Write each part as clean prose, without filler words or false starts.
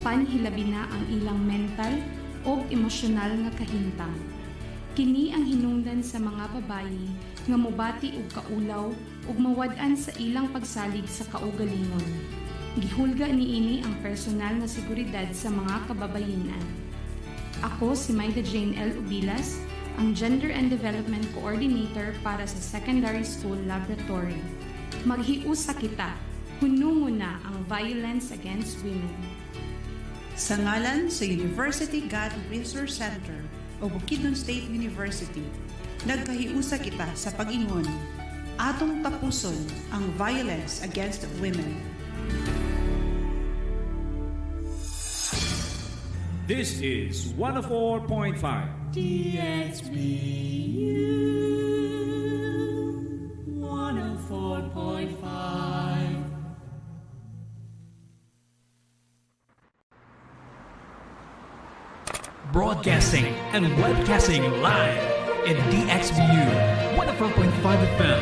apan hilabi na ang ilang mental o emosyonal nga kahimtang. Kini ang hinungdan sa mga babayi nga mobati og kaulaw ug mawad-an sa ilang pagsalig sa kaugalingon. Gihulga niini ang personal nga seguridad sa mga kababayenan. Ako si Maida Jane L. Ubilas, ang Gender and Development Coordinator para sa Secondary School Laboratory. Maghiusa kita, hunungon na ang violence against women. Sa ngalan sa University God Resource Center o Bukidnon State University, nagkahiusa kita sa pag-ingon, atong tapuson ang violence against women. This is 104.5 DXBU 104.5. Broadcasting and webcasting live in DXBU 104.5 FM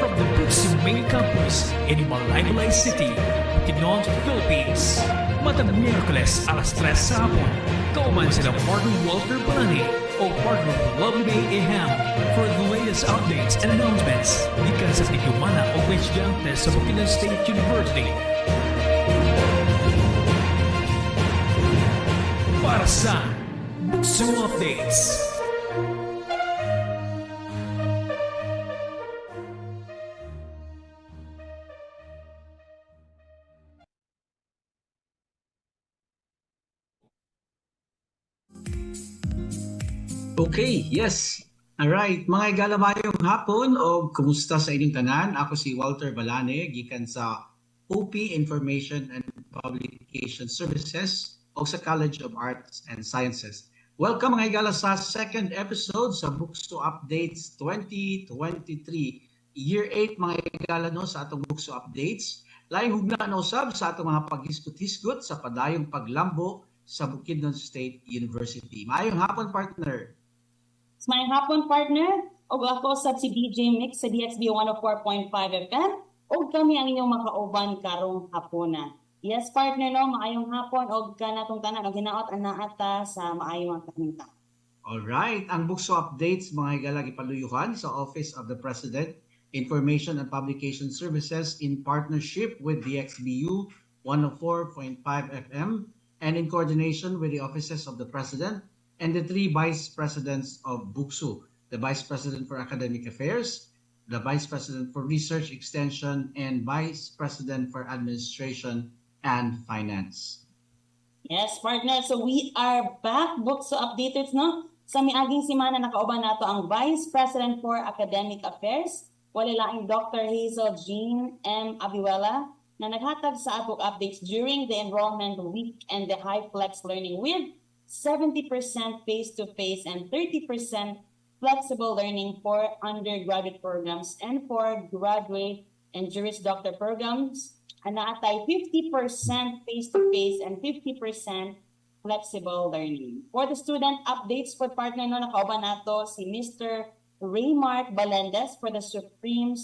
from the BukSU main campus in Malaybalay City, Bukidnon, Philippines. Matag Miyerkules alas 3 sa hapon, kauman sila partner Walter Balani o partner Lovely May Aham for the latest updates and announcements gikan sa Tigyumana o estudyante sa Bukidnon State University. Para sa BukSU Updates. Okay, yes. Alright, mga igalabayong hapon o kumusta sa inyong tanan? Ako si Walter Balane, gikan sa OP Information and Publication Services o sa College of Arts and Sciences. Welcome mga igala sa second episode sa BukSU Updates 2023. Year 8 mga igala no, sa atong BukSU Updates. Laing hugna na usab sa atong mga paghisgot-hisgot sa padayong paglambo sa Bukidnon State University. Maayong hapon, partner. Maayong hapon, partner. O ako sa si DJ Mix sa DXBU 104.5 FM. O kami ang inyong makauban karong hapona. Yes, partner, no, maayong hapon og kanatong tanan og hinaot anaata sa maayong kahimtang. All right, ang BukSU Updates mga higala gipaluyuhan sa Office of the President, Information and Publication Services in partnership with DXBU 104.5 FM and in coordination with the offices of the President and the three Vice Presidents of BukSU, the Vice President for Academic Affairs, the Vice President for Research Extension, and Vice President for Administration and Finance. Yes, partner. So we are back, BukSU Updaters, no? Sa miaging simana nakauban nato ang Vice President for Academic Affairs, walilaing Dr. Hazel Jean M. Abiwela, na naghatag sa atong updates during the enrollment week and the high flex learning with 70% face-to-face and 30% flexible learning for undergraduate programs and for graduate and Juris Doctor programs. Anaatay 50% face-to-face and 50% flexible learning. For the student updates for partner no, nakauban nato si Mr. Raymark Balendes for the Supreme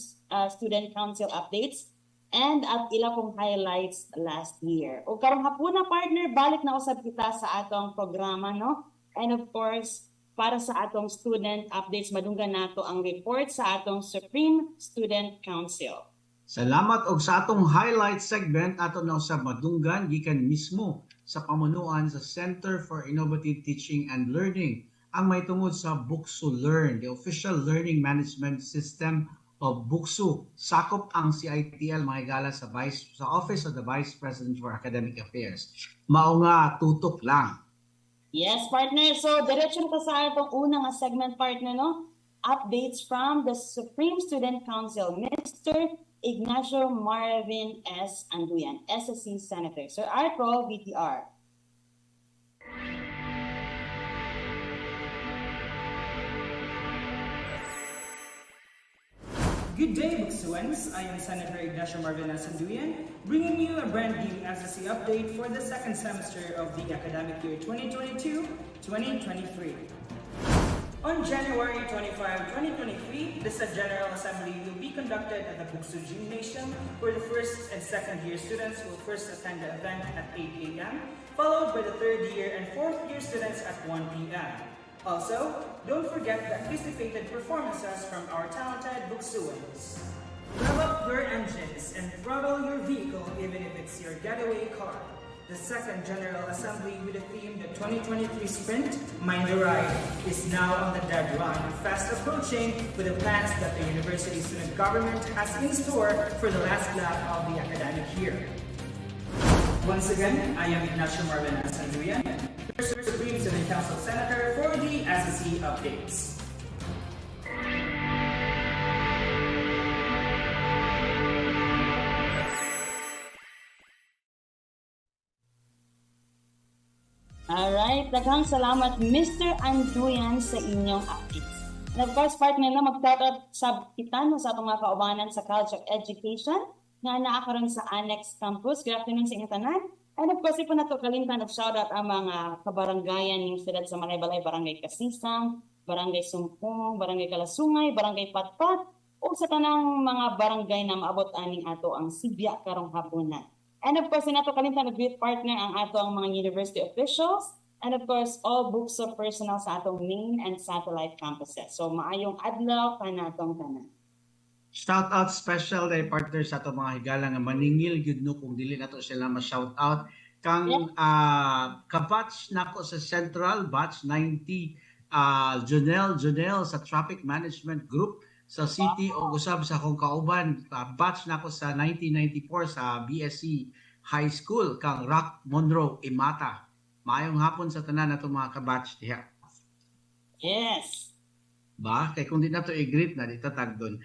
Student Council updates and at ila pong highlights last year. O karong hapuna, partner, balik na usab kita sa atong programa, no? And of course, para sa atong student updates, madunggan nato ang report sa atong Supreme Student Council. Salamat og sa atong highlight segment ato na usab madunggan gikan mismo sa pamunuan sa Center for Innovative Teaching and Learning ang may tungod sa BukSU Learn, the official learning management system of BukSU. Sakop ang CITL mga higala sa Office of the Vice President for Academic Affairs. Mao nga tutok lang. Yes, partner. So, diretso na sa atong unang segment, partner, no? Updates from the Supreme Student Council, Mr. Ignacio Marvin S. Anduyan, SSC Senator. Sir Artro, VTR. Good day, BukSuans. I am Senator Ignacio Marvin S. Anduyan, bringing you a brand new SSC update for the second semester of the academic year 2022-2023. On January 25, 2023, the said General Assembly will be conducted at the BukSU Gymnasium, where the first and second year students will first attend the event at 8 a.m. followed by the third year and fourth year students at 1 p.m. Also, don't forget the anticipated performances from our talented BukSUans. Rev up your engines and throttle your vehicle even if it's your getaway car. The second General Assembly with the theme the 2023 Sprint, Mind the Ride, is now on the deadline, fast approaching with the plans that the University Student Government has in store for the last lap of the academic year. Once again, I am Ignacio Marvin Sanduyan, your Supreme Student Council Senator for the SSC updates. Alright, daghang salamat Mr. Anduyan sa inyong updates. And of course, partner na mag-shoutout sa kita no, sa atong mga kaubanan sa College of Education na naakaroon sa Annex Campus. Good afternoon sa inyong tanan. And of course, ipo na to kalimtan of shoutout ang mga kabaranggayan ng siyudad sa Balay, Barangay Kasisang, Barangay Sumpong, Barangay Kalasungay, Barangay Patpat, o sa tanang mga barangay na maabot aning ato ang Sibya karong hapunan. And of course, nato kalimtan with partner ang ato ang mga university officials and of course, all BukSU personnel sa atong main and satellite campuses. So maayong adlaw kanatong tanan. Shout out special day partner sa ato mga higala nga maningil gyud no kung dili nato sila ma-shout out kang kabatch nako sa Central batch 90 Junel sa Traffic Management Group sa City o usab sa akong kauban batch nako sa 1994 sa BSC High School kang Rock Monroe Imata. Maayong hapon sa tanan nato mga kabatch diha. Yes. Ba? Kaya kung di na ito i-greet na, dito tag doon.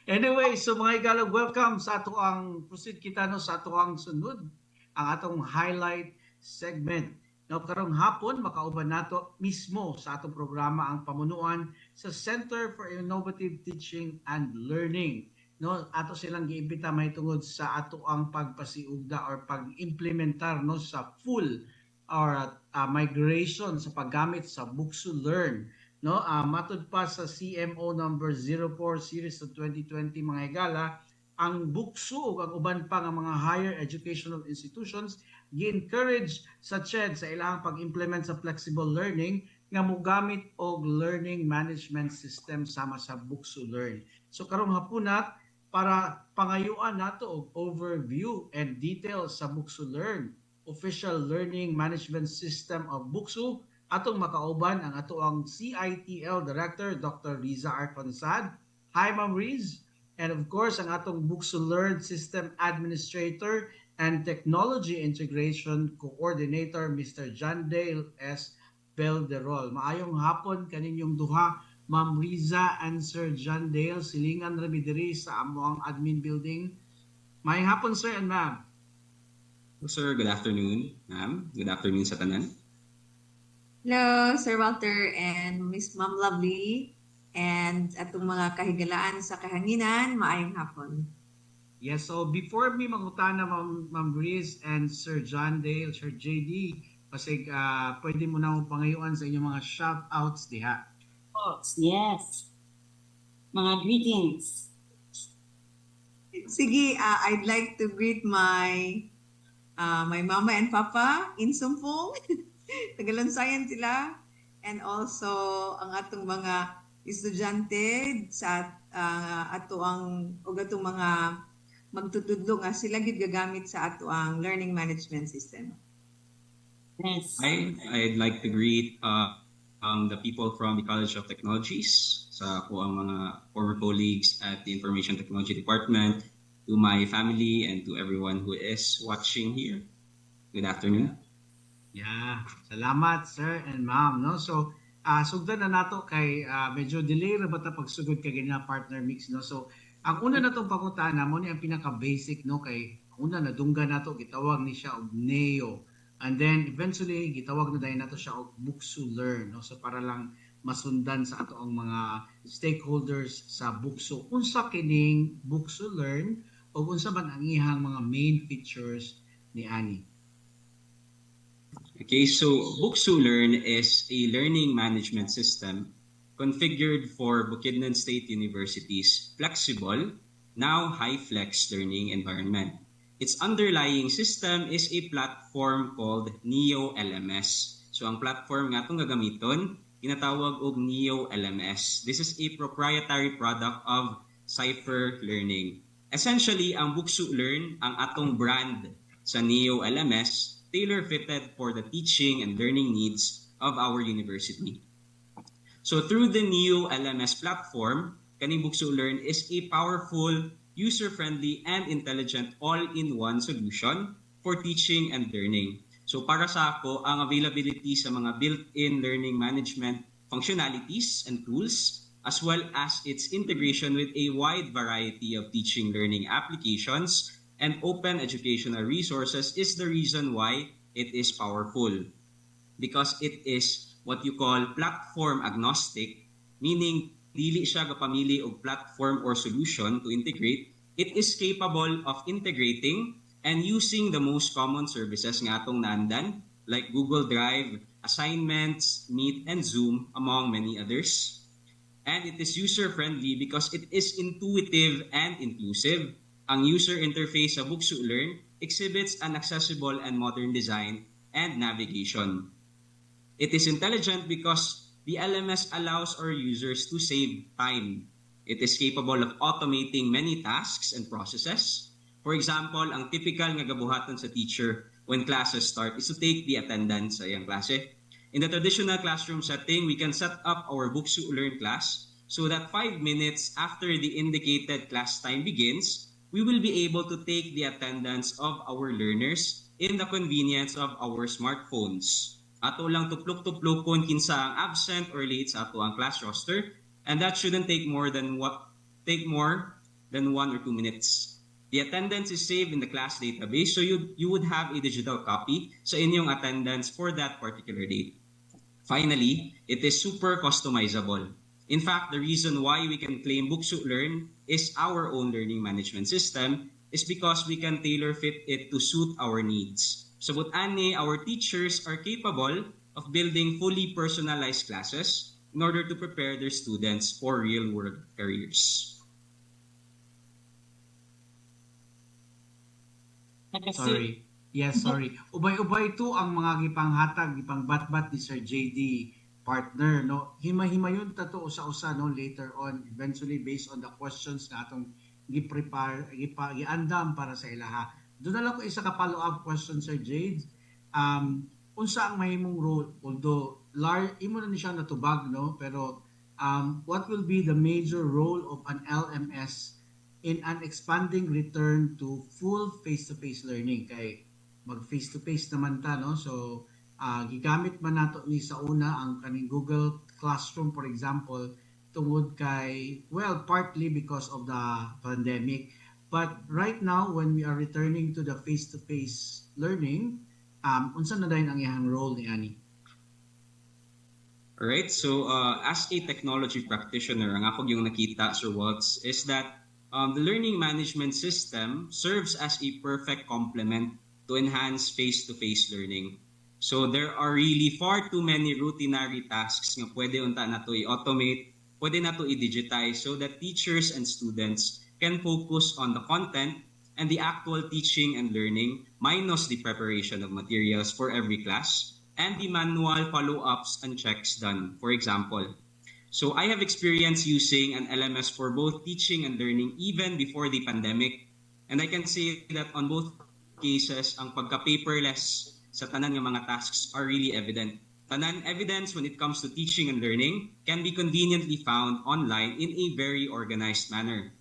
Anyway, so mga igalog, welcome sa ato ang, proceed kita no, sa ato ang sunod, ang atong highlight segment. Now, karong hapon, makauban nato mismo sa atong programa ang pamunuan sa Center for Innovative Teaching and Learning. No, ato silang giimbita may tungod sa ato ang pagpasiugda or pag-implementar no, sa full or migration sa paggamit sa BukSU Learn. No, matud pa sa CMO number 04 series of 2020 mga higala, ang BukSU ug ang uban pa nga mga higher educational institutions gi-encourage sa CHED sa ilang pag-implement sa flexible learning nga mogamit og learning management system sama sa BukSU Learn. So karong hapunat para pangayuan nato og overview and details sa BukSU Learn, official learning management system of BukSU, atong makauban ang ato ang CITL Director, Dr. Riza Arconsad. Hi, Ma'am Riz. And of course, ang atong BukSU Learn System Administrator and Technology Integration Coordinator, Mr. John Dale S. Belderol. Maayong hapon kaninyong duha, Ma'am Riza and Sir John Dale. Silingan rami diri sa among admin building. Maayong hapon, sir and ma'am. Sir, good afternoon, ma'am. Good afternoon sa tanan. Hello, Sir Walter and Miss Ma'am Lovely and atong mga kahigalaan sa kahanginan, maayong hapon. Yes, so before me mangutana Ma'am Riz and Sir John Dale, Sir JD, kasi pwede mo na pangayuan sa inyong mga shout-outs diha. Yes. Mga greetings. Sige, I'd like to greet my mama and papa in Sumpong. Tagalansayan sila. And also, ang atong mga estudyante sa ato ang atong mga magtutudlo nga sila gid gagamit sa ato ang learning management system. Yes. I'd like to greet the people from the College of Technologies, sa ako ang mga former colleagues at the Information Technology Department, to my family and to everyone who is watching here. Good afternoon. Yeah, salamat sir and ma'am, no? So, sugdan na nato kay medyo delay ra bata pagsugod kay ganina partner mix, no? So, ang una natong pangutana mo ni ang pinaka basic, no, kay una nadunggan nato gitawag ni siya og NEO. And then eventually gitawag na dayon nato siya og BukSU Learn, no? So para lang masundan sa ato ang mga stakeholders sa BukSU. Unsa kining BukSU Learn o unsa man ang ihang mga main features ni ani? Okay, so BukSU Learn is a learning management system configured for Bukidnon State University's flexible, now high-flex learning environment. Its underlying system is a platform called Neo LMS. So ang platform nga itong gagamiton, tinatawag og Neo LMS. This is a proprietary product of Cypher Learning. Essentially, ang BukSU Learn, ang atong brand sa Neo LMS, tailor-fitted for the teaching and learning needs of our university. So through the Neo LMS platform, kaning BukSU Learn is a powerful, user-friendly, and intelligent all-in-one solution for teaching and learning. So para sa ako, ang availability sa mga built-in learning management functionalities and tools, as well as its integration with a wide variety of teaching learning applications and open educational resources is the reason why it is powerful. Because it is what you call platform agnostic, meaning dili siya gapamili og platform or solution to integrate. It is capable of integrating and using the most common services nga atong naandan, like Google Drive, assignments, Meet, and Zoom, among many others. And it is user-friendly because it is intuitive and inclusive. Ang user interface sa BukSU Learn exhibits an accessible and modern design and navigation. It is intelligent because the LMS allows our users to save time. It is capable of automating many tasks and processes. For example, ang typical nga gabuhaton sa teacher when classes start is to take the attendance sa iyang klase. In the traditional classroom setting, we can set up our BukSU Learn class so that 5 minutes after the indicated class time begins, we will be able to take the attendance of our learners in the convenience of our smartphones. Ato lang tuplok-tuplok kung kinsa ang absent or late sa ato ang class roster, and that shouldn't take more than 1 or 2 minutes. The attendance is saved in the class database, so you would have a digital copy sa inyong attendance for that particular date. Finally, it is super customizable. In fact, the reason why we can claim BukSU Learn is our own learning management system is because we can tailor fit it to suit our needs. Sabot ani, our teachers are capable of building fully personalized classes in order to prepare their students for real-world careers. Sorry. Yes, sorry. Ubay-ubay ito ang mga gipanghatag, gipangbatbat ni Sir JD partner, no? Hima-himayon tato usa-usa, no, later on, eventually based on the questions na atong gi-prepare, giandam para sa ilaha. Doon na lang ko isa ka follow-up question, Sir Jade. Unsa ang mahimong role, although imo na ni siya natubag, no? Pero what will be the major role of an LMS in an expanding return to full face-to-face learning? Kay mag face-to-face naman ta, no? So gigamit man nato ni sa una ang kaning Google Classroom, for example, tungod kay, well, partly because of the pandemic. But right now, when we are returning to the face-to-face learning, unsa na dayon ang iyang role ni Ani? Alright, so as a technology practitioner, ang ako yung nakita, Sir Waltz, is that the learning management system serves as a perfect complement to enhance face-to-face learning. So there are really far too many routinary tasks nga pwede unta nato i-automate, pwede nato i-digitize so that teachers and students can focus on the content and the actual teaching and learning minus the preparation of materials for every class and the manual follow-ups and checks done, for example. So I have experience using an LMS for both teaching and learning even before the pandemic, and I can say that on both cases, ang pagka-paperless sa tanan ng mga tasks are really evident. Tanan evidence when it comes to teaching and learning can be conveniently found online in a very organized manner.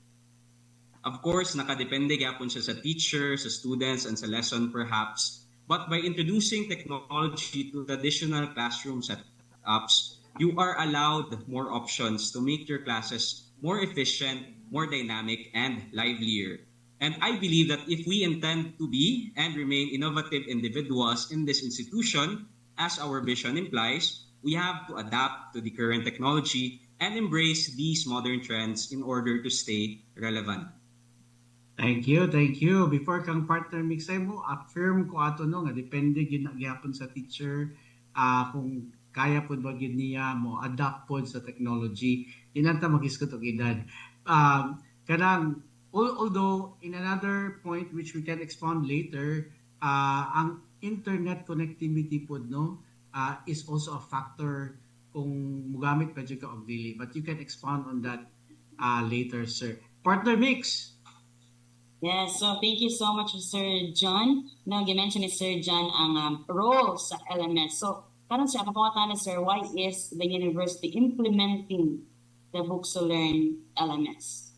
Of course, nakadepende gyapon siya sa teacher, sa students, and sa lesson perhaps. But by introducing technology to traditional classroom setups, you are allowed more options to make your classes more efficient, more dynamic, and livelier. And I believe that if we intend to be and remain innovative individuals in this institution, as our vision implies, we have to adapt to the current technology and embrace these modern trends in order to stay relevant. Thank you, thank you. Before kang partner mixay mo, affirm ko ato no nga depende gyud na gyapon sa teacher kung kaya pud ba gyud niya mo adapt pod sa technology. Dinanta magiskot og edad. Kanang although in another point which we can expound later, ang internet connectivity po no is also a factor kung mugamit pa dyan ka og dili. But you can expound on that later, sir. Partner Mix. Yes, so thank you so much, Sir John. Now, mention ni Sir John ang role sa LMS. So, karon siya kapangatan na Sir, why is the university implementing the BukSU-Learn LMS?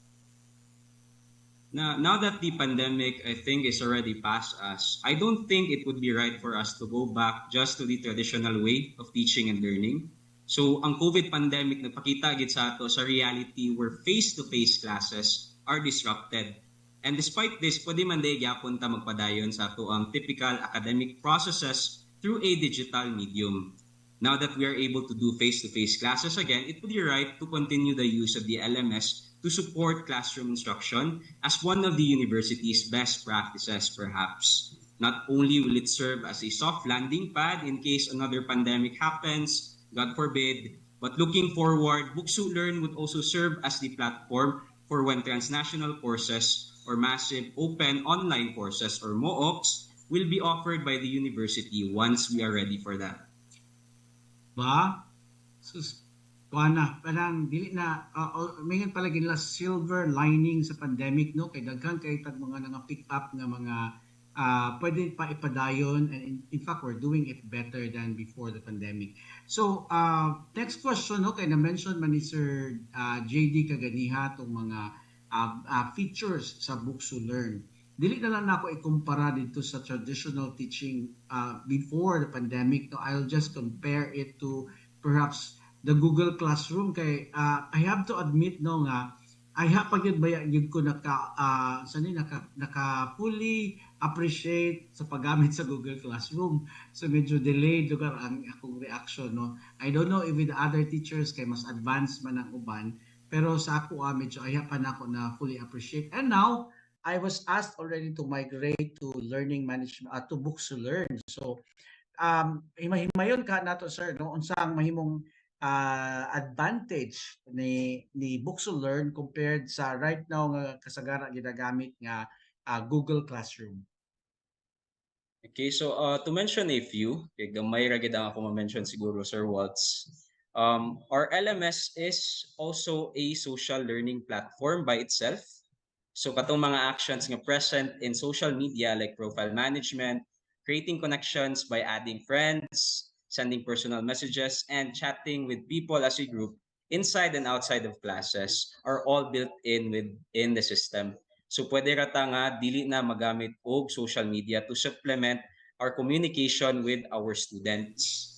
Now that the pandemic, I think, is already past us, I don't think it would be right for us to go back just to the traditional way of teaching and learning. So, ang COVID pandemic nagpakita gid sa ato sa reality where face-to-face classes are disrupted. And despite this, pwede man day gyapon ta magpadayon sa ato ang typical academic processes through a digital medium. Now that we are able to do face-to-face classes again, it would be right to continue the use of the LMS to support classroom instruction as one of the university's best practices, perhaps. Not only will it serve as a soft landing pad in case another pandemic happens, God forbid, but looking forward, BukSU-Learn would also serve as the platform for when transnational courses or massive open online courses or MOOCs will be offered by the university once we are ready for that. Ba? Sus, na, parang dili na, mingan pala nila silver lining sa pandemic, no? Kay daghan kay tag mga nga pick up nga mga pwede pa ipadayon, and in fact, we're doing it better than before the pandemic. So, next question, no? Kay na-mention man ni Sir JD kaganiha itong mga features sa BukSU-Learn. Dili na lang ako ikumpara dito sa traditional teaching before the pandemic. No, I'll just compare it to perhaps the Google Classroom kay I have to admit no nga I have pag yun ko naka fully appreciate sa paggamit sa Google Classroom. So medyo delayed lugar ang akong reaction no. I don't know if with other teachers kay mas advanced man ang uban, pero sa ako medyo ayapan ako na fully appreciate. And now I was asked already to migrate to learning management to BukSU-Learn. So himayon ka nato sir no unsang mahimong advantage ni BukSU-Learn compared sa right now nga kasagara ginagamit nga Google Classroom. Okay, so to mention a few, kay gamay ra gid ang ako ma-mention siguro Sir Waltz. Our LMS is also a social learning platform by itself. So katong mga actions nga present in social media like profile management, creating connections by adding friends, sending personal messages, and chatting with people as a group inside and outside of classes are all built in within the system. So pwede ra ta nga dili na magamit og social media to supplement our communication with our students.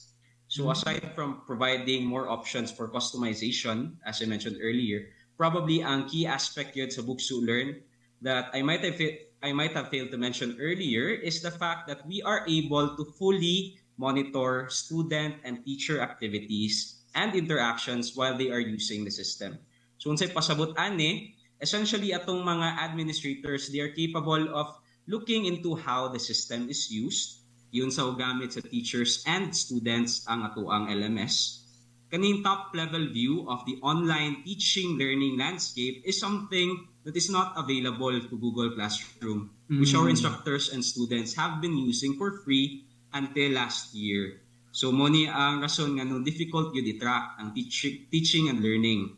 So aside from providing more options for customization, as I mentioned earlier, probably ang key aspect yun sa BukSU-Learn that I might have failed to mention earlier is the fact that we are able to fully monitor student and teacher activities and interactions while they are using the system. So unsay pasabot ani, essentially atong mga administrators, they are capable of looking into how the system is used, yun sa gamit sa teachers and students ang atoang LMS. Kaning top-level view of the online teaching learning landscape is something that is not available to Google Classroom, which our instructors and students have been using for free until last year. So mo ni ang rason nga no difficult gyud i-track ang teaching and learning.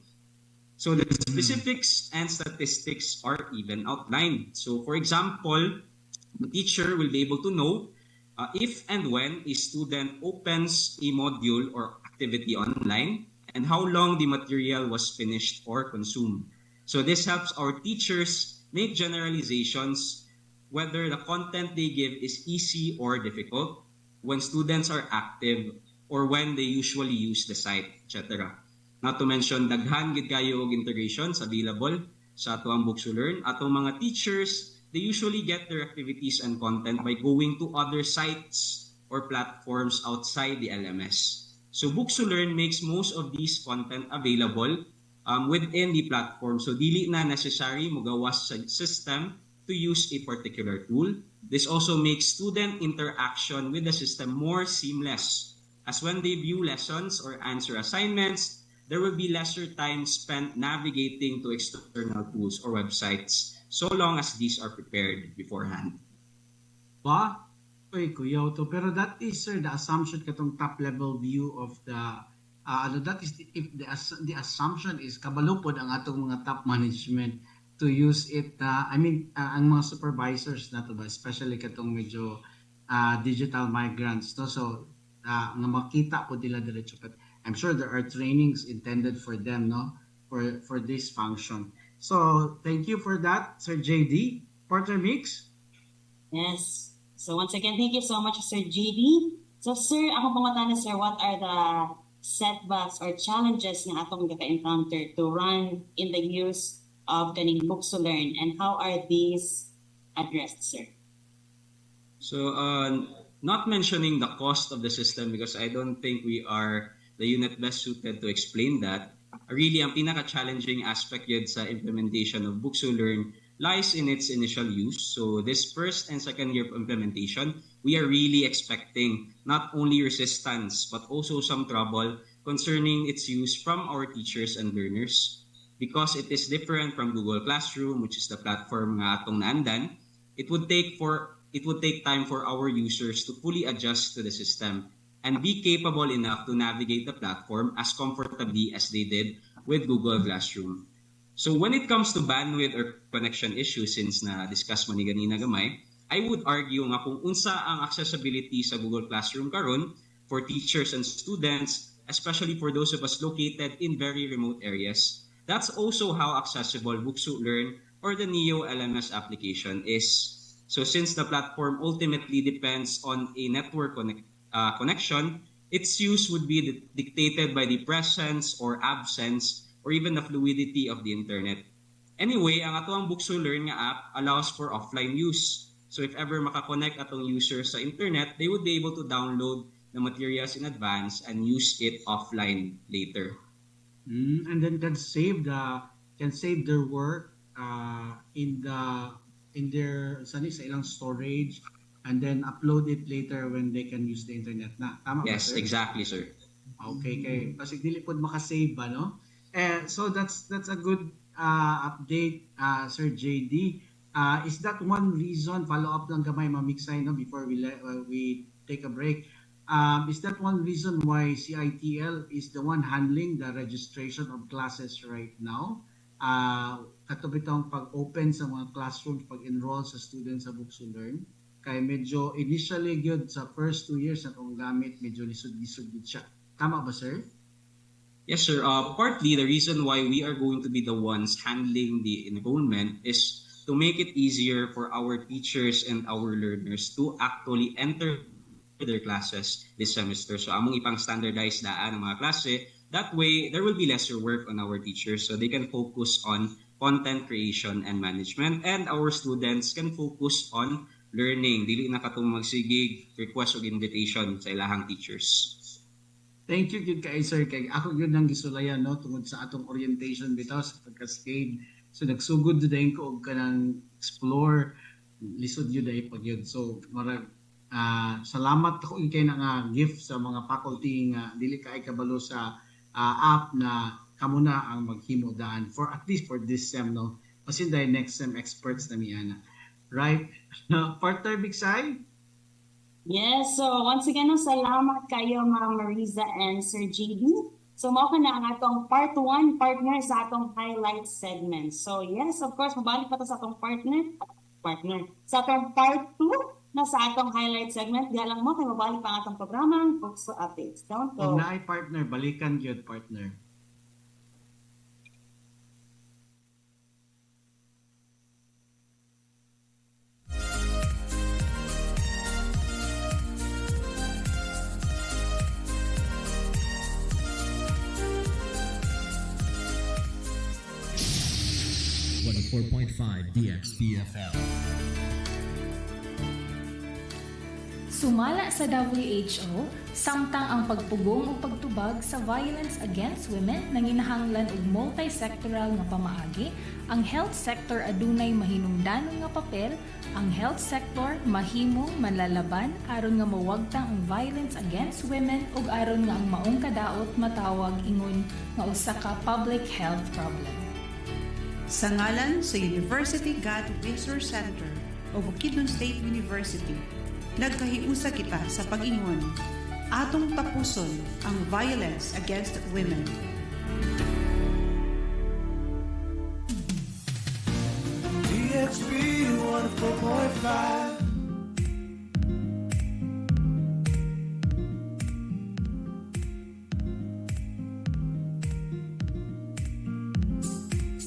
So the specifics and statistics are even outlined. So for example, the teacher will be able to know if and when a student opens a module or activity online and how long the material was finished or consumed. So this helps our teachers make generalizations whether the content they give is easy or difficult, when students are active, or when they usually use the site, etc. Not to mention, daghan gid kayo og integrations available sa atoang BukSU-Learn. Atong mga teachers, they usually get their activities and content by going to other sites or platforms outside the LMS. So BukSU-Learn makes most of these content available within the platform. So dili na necessary mugawas sa system to use a particular tool. This also makes student interaction with the system more seamless, as when they view lessons or answer assignments, there will be lesser time spent navigating to external tools or websites. so long as these are prepared beforehand. Ba? Oy, Kuya Otto, pero that is, sir, the assumption katong top level view of the that is if the assumption is kabalupod ang atong mga top management to use it, ang mga supervisors na to ba, especially katong medyo digital migrants, no? So nga makita po nila diretso, but I'm sure there are trainings intended for them, no, for this function. So thank you for that, Sir JD. Partner Mix. Yes. So once again, thank you so much, Sir JD. So sir, ako pangutana sir, what are the setbacks or challenges na atong gaka-encounter to run in the use of kaning BukSU-Learn, and how are these addressed, sir? So, not mentioning the cost of the system because I don't think we are the unit best suited to explain that. Really, ang pinaka-challenging aspect yun sa implementation of BukSU-Learn lies in its initial use. So this first and second year of implementation, we are really expecting not only resistance but also some trouble concerning its use from our teachers and learners. Because it is different from Google Classroom, which is the platform nga atong naandan, it would take time for our users to fully adjust to the system and be capable enough to navigate the platform as comfortably as they did with Google Classroom. So when it comes to bandwidth or connection issues, since na-discuss mo ni ganina gamay, I would argue nga kung unsa ang accessibility sa Google Classroom karon for teachers and students, especially for those of us located in very remote areas, that's also how accessible BukSU-Learn or the Neo LMS application is. So since the platform ultimately depends on a network connection, its use would be dictated by the presence or absence or even the fluidity of the internet. Anyway, ang atong BukSU-Learn nga app allows for offline use. So if ever makakonect atong users sa internet, they would be able to download the materials in advance and use it offline later. And then can save their work in their sa ilang storage, and then upload it later when they can use the internet na. Tama ba, Yes, sir? exactly, sir. Okay. Kasi dili pod makasave ba, no? So that's a good update, Sir JD. Is that one reason, follow up lang gamay mamiksay, no, before we take a break? Is that one reason why CITL is the one handling the registration of classes right now? Katubitong pag-open sa mga classrooms, pag-enroll sa students sa BukSU-Learn. Kaya medyo initially good sa first 2 years na itong gamit, medyo lisod-lisod siya. Tama ba, sir? Yes, sir. Partly, the reason why we are going to be the ones handling the enrollment is to make it easier for our teachers and our learners to actually enter their classes this semester. So, among ipang standardize daan ng mga klase. That way, there will be lesser work on our teachers so they can focus on content creation and management, and our students can focus on learning. Dili na katong magsigig, request o invitation sa ilahang teachers. Thank you, good kay sir. Kay ako yun ang gisulayan, no, tungod sa atong orientation bitaw sa pagkascade. So nagsugod din ko og kanang explore, lisod yun dahil pag yun. So marag salamat ako kay na nga gift sa mga faculty nga dili kay kabalo sa app na kamo na ang maghimo daan for at least for this sem, no. Kasi dahil next sem experts na miyana. Right? Partner Bigsay? Yes, so once again, salamat kayo Ma'am Mariza and Sir JD. So mao ka na ang atong part 1 partner sa atong highlight segment. So yes, of course, mabalik pa to sa atong partner. Sa atong part 2 na sa atong highlight segment, di lang mo kay mabalik pa ang atong programang BukSU Updates. Don't go. Kung naay partner, balikan gyud partner. DXBFL. Sumala sa WHO, samtang ang pagpugong o pagtubag sa violence against women nanginahanglan og multi-sectoral nga pamaagi, ang health sector adunay mahinungdanon nga papel. Ang health sector mahimo manlalaban aron nga mawagtang ang violence against women ug aron nga ang maong kadaot matawag ingon nga usa ka public health problem. Sa ngalan sa University God Resource Center o Bukidnon State University, nagkahiusa kita sa pag-ingon. Atong tapuson ang violence against women. DXBU 104.5.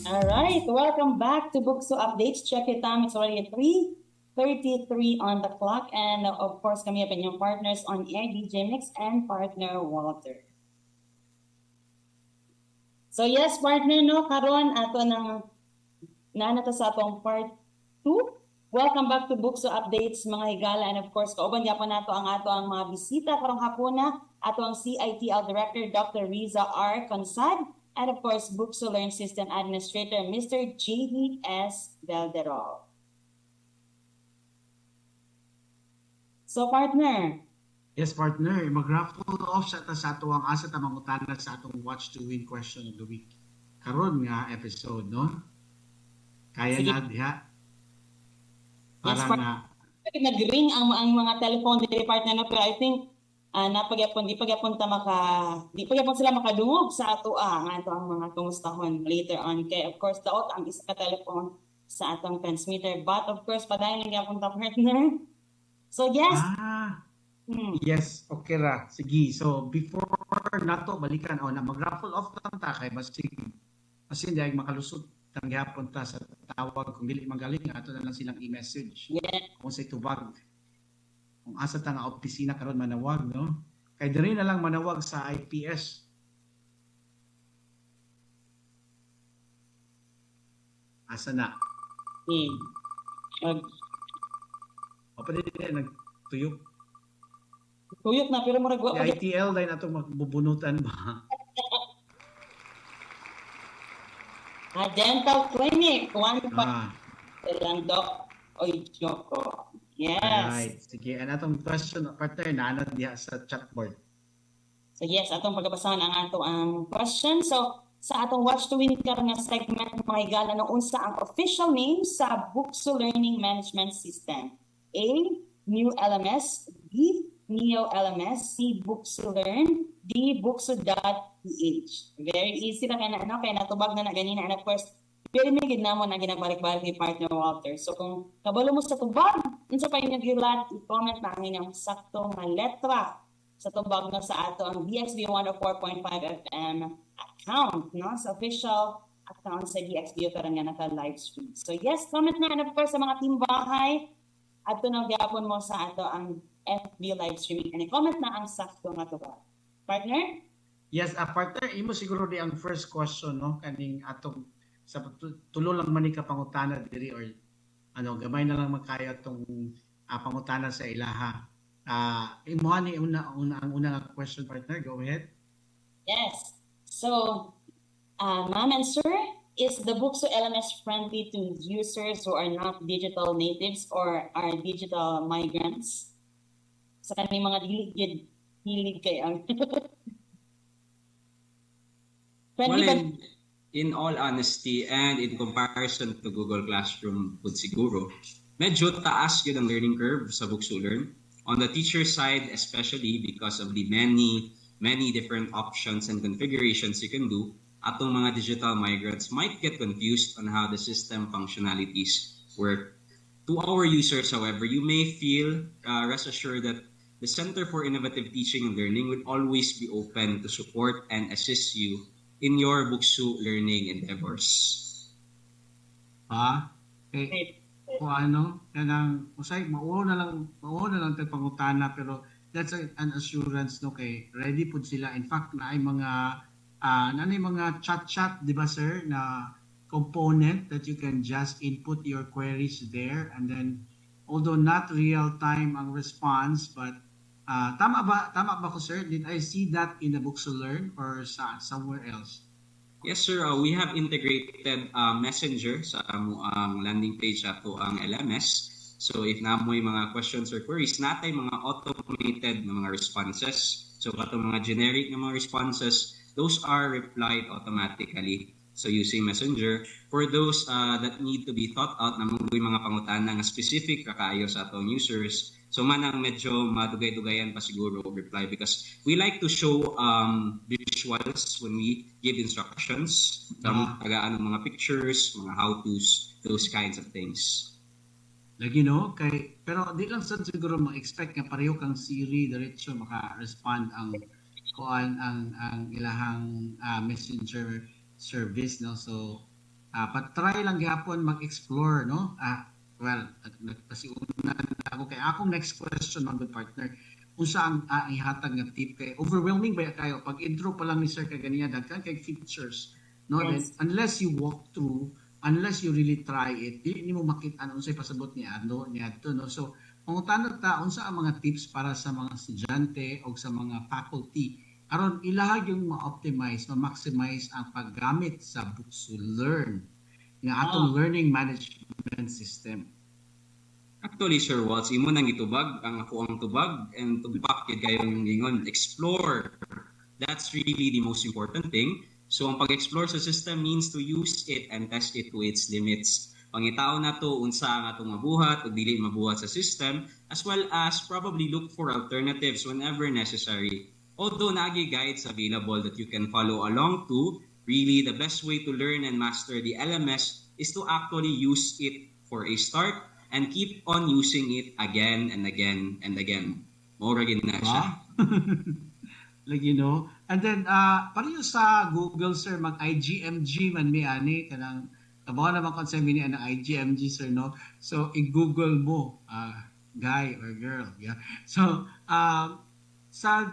Alright, welcome back to BukSU Updates. Check your time, it's already 3:33 on the clock. And of course, kami ang inyong partners on air, DJ Mix and partner Walter. So yes, partner, no, karon ato nang nato sa atong part 2. Welcome back to BukSU Updates, mga higala. And of course, kauban yapon nato ang ato ang mga bisita karong hapuna. Ato ang CITL Director, Dr. Riza R. Consad. And of course, BukSU Learn System Administrator, Mr. J.D.S. Valderol. So, partner. Yes, partner. Mag-raffle off sa ato ang asa ta mangutana sa atong Watch to Win question of the week. Karon nga episode, no? Kaya Sige. na diha. Yes, Para nga nag-ring ang mga telephone dili partner na, pero I think di pagyapon sila makadungog sa ato ang mga kumustahon later on. Kay of course daot ang isa ka telephone sa atong transmitter, but of course padayon lang gyapon ta partner. So yes. Yes, okay ra. Sige. So before nato balikan na mag-raffle off lang ta kay basin dahil makalusot ang gyapon ta sa tawag kung dili magaling ato na lang silang i-message. Yeah. Kung say tubag. Kung asa ta nga opisina karon manawag, no? Kay diri na lang manawag sa IPS. Asa na? O pa din nagtuyok. Tuyok na pero murag wa Yung ITL dahil nato magbubunutan ba? dental clinic, one pa lang doc. Oy, Joko. Yes. Alright. Sige. Ano atong question, partner, naanad diha sa chatboard. So yes, atong pagbasahan ang ato ang question. So sa atong Watch to Win karon nga segment, mga higala, no, unsa ang official name sa BukSU Learning Management System? A. New LMS. B. Neo LMS. C. BukSU Learn. D. BukSU.ph. Very easy na kaya natubag na ganina. And of course, pirimigid namon ang ginabalik-balik ni partner Walter. So kung kabalo mo sa tubag, unsa pa yung nagilat, i-comment na ang inyong sakto nga letra sa tubag na sa ato ang DXBU 104.5 FM account, no? Sa official account sa DXBU karon nga naka-live stream. So yes, comment na, and of course sa mga team bahay, ato nang gyapon mo sa ato ang FB live streaming. And i-comment na ang sakto nga tubag. Partner? Yes, partner, imo siguro di ang first question, no? Kaning atong sa tulo lang man ni ka pangutana diri or gamay na lang magkaya tong pangutana sa ilaha. Imuha ni ang unang question, partner. Go ahead. Yes. So, ma'am and sir, is the BukSU LMS friendly to users who are not digital natives or are digital migrants? Sa kaning mga hilig kayo. Friendly ba? In all honesty and in comparison to Google Classroom pud siguro, medyo taas yun ang learning curve sa BukSU Learn. On the teacher side, especially because of the many different options and configurations you can do, atong mga digital migrants might get confused on how the system functionalities work. To our users, however, you may feel rest assured that the Center for Innovative Teaching and Learning will always be open to support and assist you in your BukSU learning endeavors. Kung kanang usay mauo na lang tag pangutana, pero that's an assurance, no, kay ready pud sila. In fact, naay mga chat, di ba sir, na component that you can just input your queries there, and then although not real time ang response, but tama ba ko sir? Did I see that in the BukSU Learn or somewhere else? Yes, sir. We have integrated Messenger sa ang landing page ato ang LMS. So if namoy mga questions or queries, natay mga automated na mga responses. So katong mga generic na mga responses, those are replied automatically. So using Messenger, for those that need to be thought out na mga pangutana nga specific kakaayo sa atong users, so manang medyo madugay-dugayan pa siguro reply because we like to show visuals when we give instructions. Tagaan ng mga pictures, mga how-tos, those kinds of things. Lagi no, pero di lang sad siguro ma-expect nga pareho kang Siri diretso maka-respond ang ilahang messenger service, no? So patry lang gyapon mag-explore, no? Well, nagpasiunan ako kay akong next question, mga good partner. Unsa ang ihatag nga tip kay overwhelming ba kayo pag intro pa lang ni sir kay ganiya daghan kay features, no? Yes. Then unless you walk through, unless you really try it, di mo makita ano unsay pasabot niya to, no? So pangutanod ta unsa ang mga tips para sa mga estudyante o sa mga faculty aron ilahag yung ma-optimize, ma-maximize ang paggamit sa BukSU Learn nga atong learning management system. Actually, Sir Waltz, imo nang itubag ang ako ang tubag and tubak kid kayong gingon, explore. That's really the most important thing. So ang pag-explore sa system means to use it and test it to its limits. Pangitao na to unsa ang atong mabuhat o dili mabuhat sa system, as well as probably look for alternatives whenever necessary. Although nagi guides available that you can follow along to, really the best way to learn and master the LMS is to actually use it for a start and keep on using it again and again and again. More again na siya. Like, and then pareho sa Google, sir, mag-IGMG man mi ani kanang tabaw naman kung sa mini ang IGMG, sir, no? So i-Google mo guy or girl, yeah. So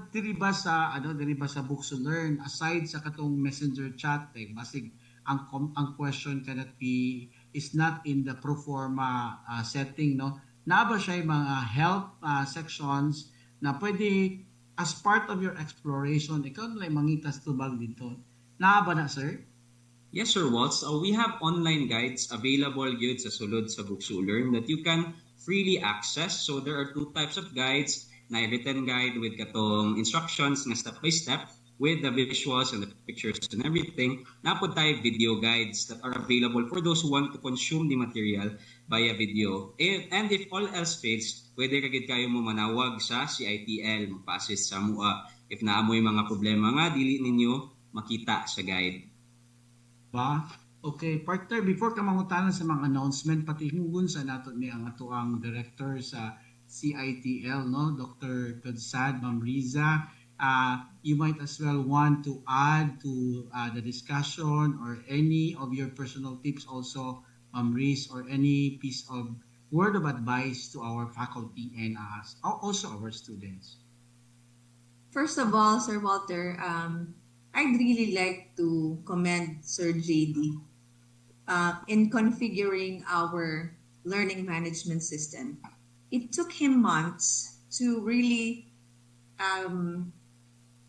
diri ba sa BukSU Learn, aside sa katong messenger chat, basig ang question cannot be is not in the pro forma setting, no? Na ba siya yung mga help sections na pwede as part of your exploration, ikaw na lang mangitas tubag dito. Na ba na, sir? Yes, Sir Waltz. We have online guides available yun sa sulod sa BukSU Learn that you can freely access. So there are two types of guides, na written guide with katong instructions na step by step with the visuals and the pictures and everything. Napod tayo video guides that are available for those who want to consume the material via video. And if all else fails, pwede kagid kayo mo manawag sa CITL, magpa-assist sa MUA if naamoy mga problema nga dili ninyo makita sa guide. Ba? Okay, partner, before ka mangutanan sa mga announcement, pati hingun sa nato ni ang atuang director sa CITL, no? Dr. Kadsad, Ma'am Riza, you might as well want to add to the discussion or any of your personal tips also, Ma'am Riz, or any piece of word of advice to our faculty and also our students. First of all, Sir Walter, I'd really like to commend Sir JD in configuring our learning management system. It took him months to really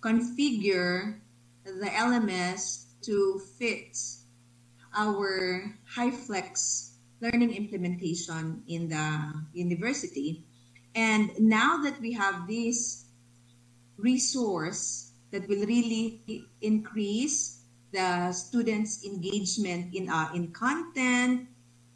configure the LMS to fit our high-flex learning implementation in the university. And now that we have this resource that will really increase the students' engagement in content,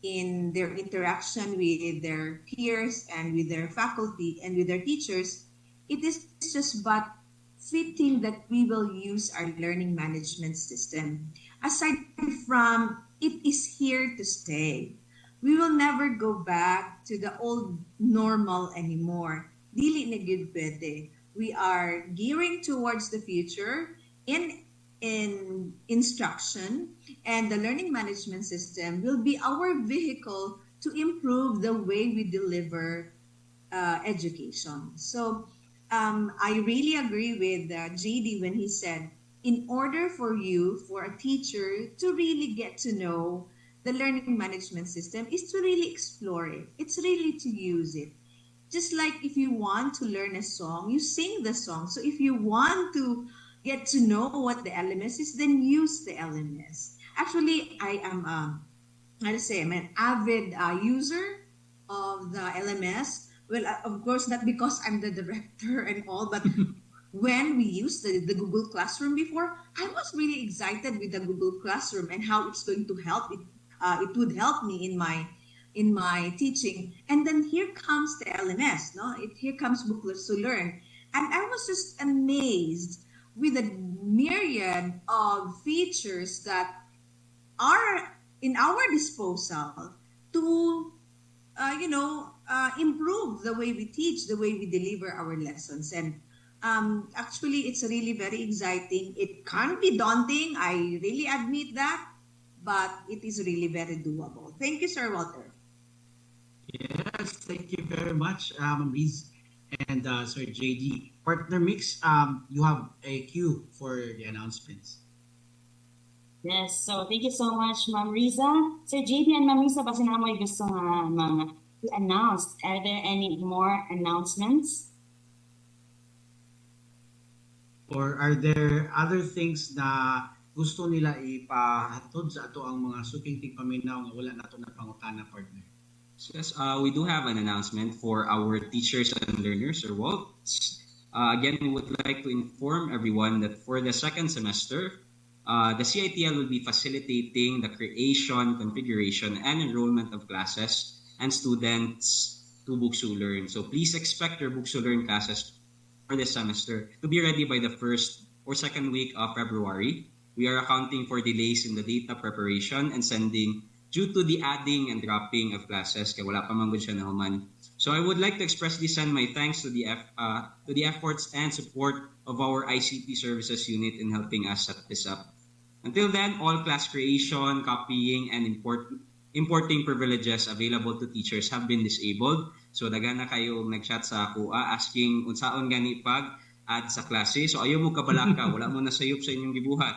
in their interaction with their peers and with their faculty and with their teachers, it is just but fitting that we will use our learning management system. Aside from it is here to stay. We will never go back to the old normal anymore. Dili na gyud pwede. We are gearing towards the future in instruction, and the learning management system will be our vehicle to improve the way we deliver education. So I really agree with JD when he said, in order for a teacher to really get to know the learning management system is to really explore it. It's really to use it. Just like if you want to learn a song, you sing the song. So if you want to get to know what the LMS is, then use the LMS. Actually, I'm an avid user of the LMS. Well, of course, not because I'm the director and all, but when we used the Google Classroom before, I was really excited with the Google Classroom and how it's going to help it. It would help me in my teaching. And then here comes the LMS, no? Here comes BukSU-Learn, and I was just amazed with the myriad of features that are in our disposal to improve the way we teach, the way we deliver our lessons. And actually, it's really very exciting. It can be daunting, I really admit that, but it is really very doable. Thank you, Sir Walter. Yes, thank you very much, Riz and Sir JD. Partner Mix, you have a cue for the announcements. Yes, so thank you so much, Ma'am Riza. Sir JD and Ma'am Riza, basta na mo gusto nga mga to-announce. Are there any more announcements? Or are there other things na gusto nila ipahatod sa ato ang mga suking tigpaminaw nga wala nato na pangutana, partner? So yes, we do have an announcement for our teachers and learners, or Walt. Again, we would like to inform everyone that for the second semester, the CITL will be facilitating the creation, configuration, and enrollment of classes and students to BukSU-Learn. So please expect your BukSU-Learn classes for this semester to be ready by the first or second week of February. We are accounting for delays in the data preparation and sending due to the adding and dropping of classes, kaya wala pa man gud siya nahuman. So I would like to express this and my thanks to the efforts and support of our ICT services unit in helping us set this up. Until then, all class creation, copying, and importing privileges available to teachers have been disabled. So dagan na kayo nag-chat sa ako asking unsaon gani pag add sa klase. So ayaw mo kabalaka, wala mo nasayop sa inyong gibuhat.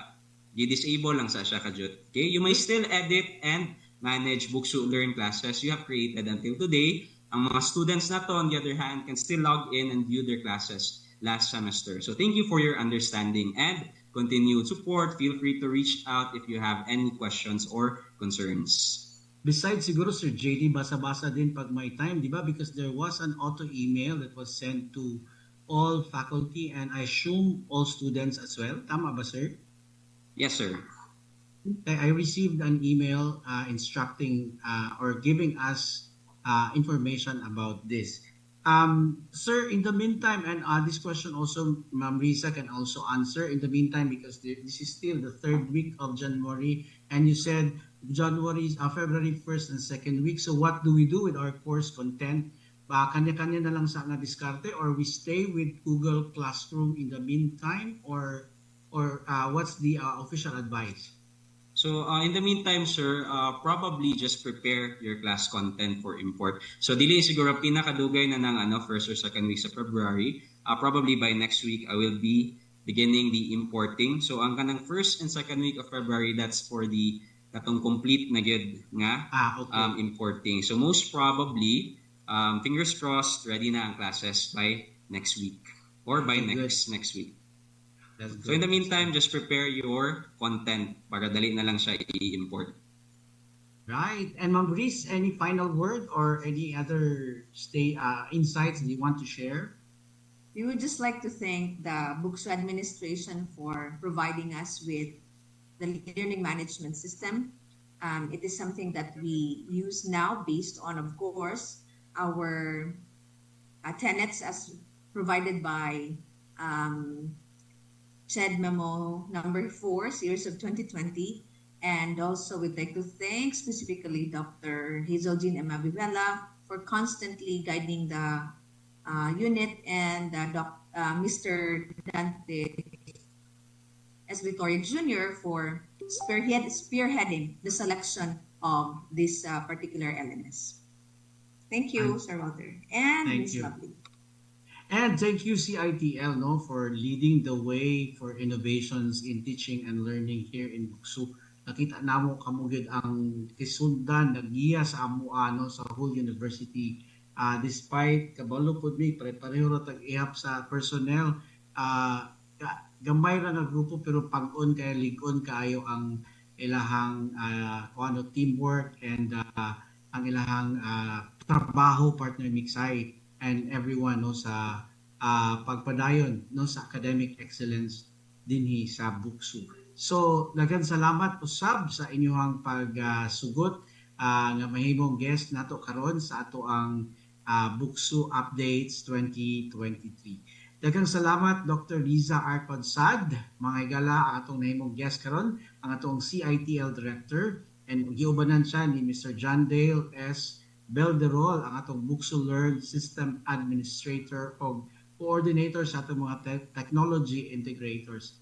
Di-disable lang sa siya kajut. Okay? You may still edit and manage BukSU-Learn classes you have created until today. Ang mga students na to, on the other hand, can still log in and view their classes last semester. So thank you for your understanding and continued support. Feel free to reach out if you have any questions or concerns. Besides siguro, Sir JD, basa-basa din pag may time, di ba? Because there was an auto email that was sent to all faculty and I assume all students as well. Tama ba, sir? Yes, sir. I received an email instructing or giving us information about this. Sir, in the meantime, and this question also, Ma'am Risa can also answer in the meantime because this is still the third week of January and you said January, February 1st and 2nd week. So what do we do with our course content? Kanya-kanya na lang sa nga diskarte or we stay with Google Classroom in the meantime or what's the official advice? So in the meantime, sir, probably just prepare your class content for import. So dili siguro pinakadugay na ng first or second week of February. Probably by next week, I will be beginning the importing. So ang kanang first and second week of February, that's for the katong complete na gyud nga okay. Importing. So most probably, fingers crossed, ready na ang classes by next week or by next week. So in the meantime, just prepare your content para dali na lang siya i-import. Right. And Ma'am Riz, any final word or any other insights that you want to share? We would just like to thank the BukSU administration for providing us with the learning management system. It is something that we use now based on, of course, our tenets as provided by SHED Memo number 4, series of 2020. And also we'd like to thank specifically Dr. Hazeljean Emabivela for constantly guiding the unit and Mr. Dante Escritorio Jr. for spearheading the selection of this particular LMS. Thank you, Sir Walter. And Ms. Lovely. And thank you CITL for leading the way for innovations in teaching and learning here in BukSU. Nakita namo kamugid ang kisundan nagiya sa amo sa whole university. Despite kabalo pud mi pareho ra tag-ihap sa personnel, gamay ra nga grupo pero pag-on kay lig-on kaayo ang ilahang teamwork and ang ilahang trabaho, partner Mixay and everyone sa pagpadayon no sa academic excellence dinhi sa BukSU. So daghang salamat usab sa inyong pagsugot nga mahimong guest nato karon sa ato ang BukSU Updates 2023. Daghang salamat Dr. Liza Arcodsad, mga higala ang atong nahimong guest karon, ang atong CITL Director, and giubanan siya ni Mr. John Dale S. Belderol, ang atong BukSU Learn System Administrator o Coordinator sa atong mga Technology Integrators.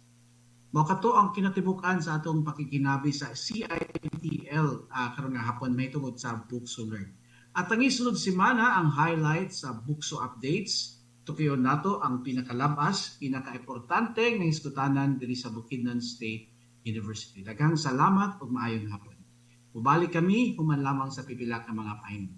Mao kato ang kinatibuk-an sa atong pakikinabi sa CITL karon nga hapon may tungod sa BukSU Learn. At ang isunod semana ang highlights sa BukSU Updates. Tukiyon nato ang pinakalabas, pinakaimportante nga hiskutanan diri sa Bukidnon State University. Daghang salamat ug maayong hapon. Mubalik kami human lamang sa pipila ka mga pahinom.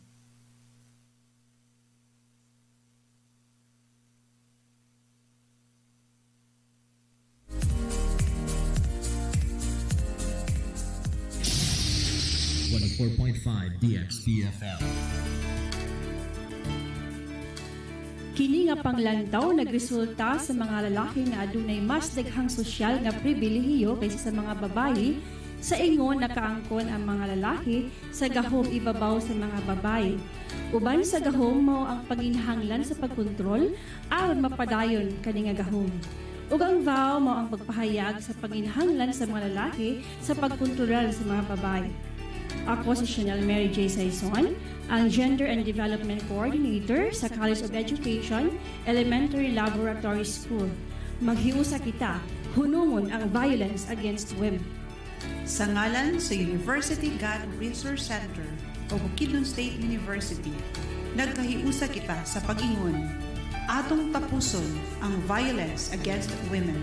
DXBFL. Kini nga panglantaw nagresulta sa mga lalaki nga adunay mas daghang sosyal nga pribilehiyo kaysa sa mga babayi, sa ingon nakaangkon ang mga lalaki sa gahom ibabaw sa mga babayi. Uban sa gahom mao ang paginhanglan sa pagkontrol aron mapadayon kani nga gahom. Ug ang vow mao ang pagpahayag sa paginhanglan sa mga lalaki sa pagkontrol sa mga babayi. Ako si Chanel Mary J. Saison, ang Gender and Development Coordinator sa College of Education, Elementary Laboratory School. Maghiusa kita, hunungon ang violence against women. Sa ngalan sa University God Resource Center o Bukidnon State University, nagkahiusa kita sa pag-ingon, atong tapuson ang violence against women.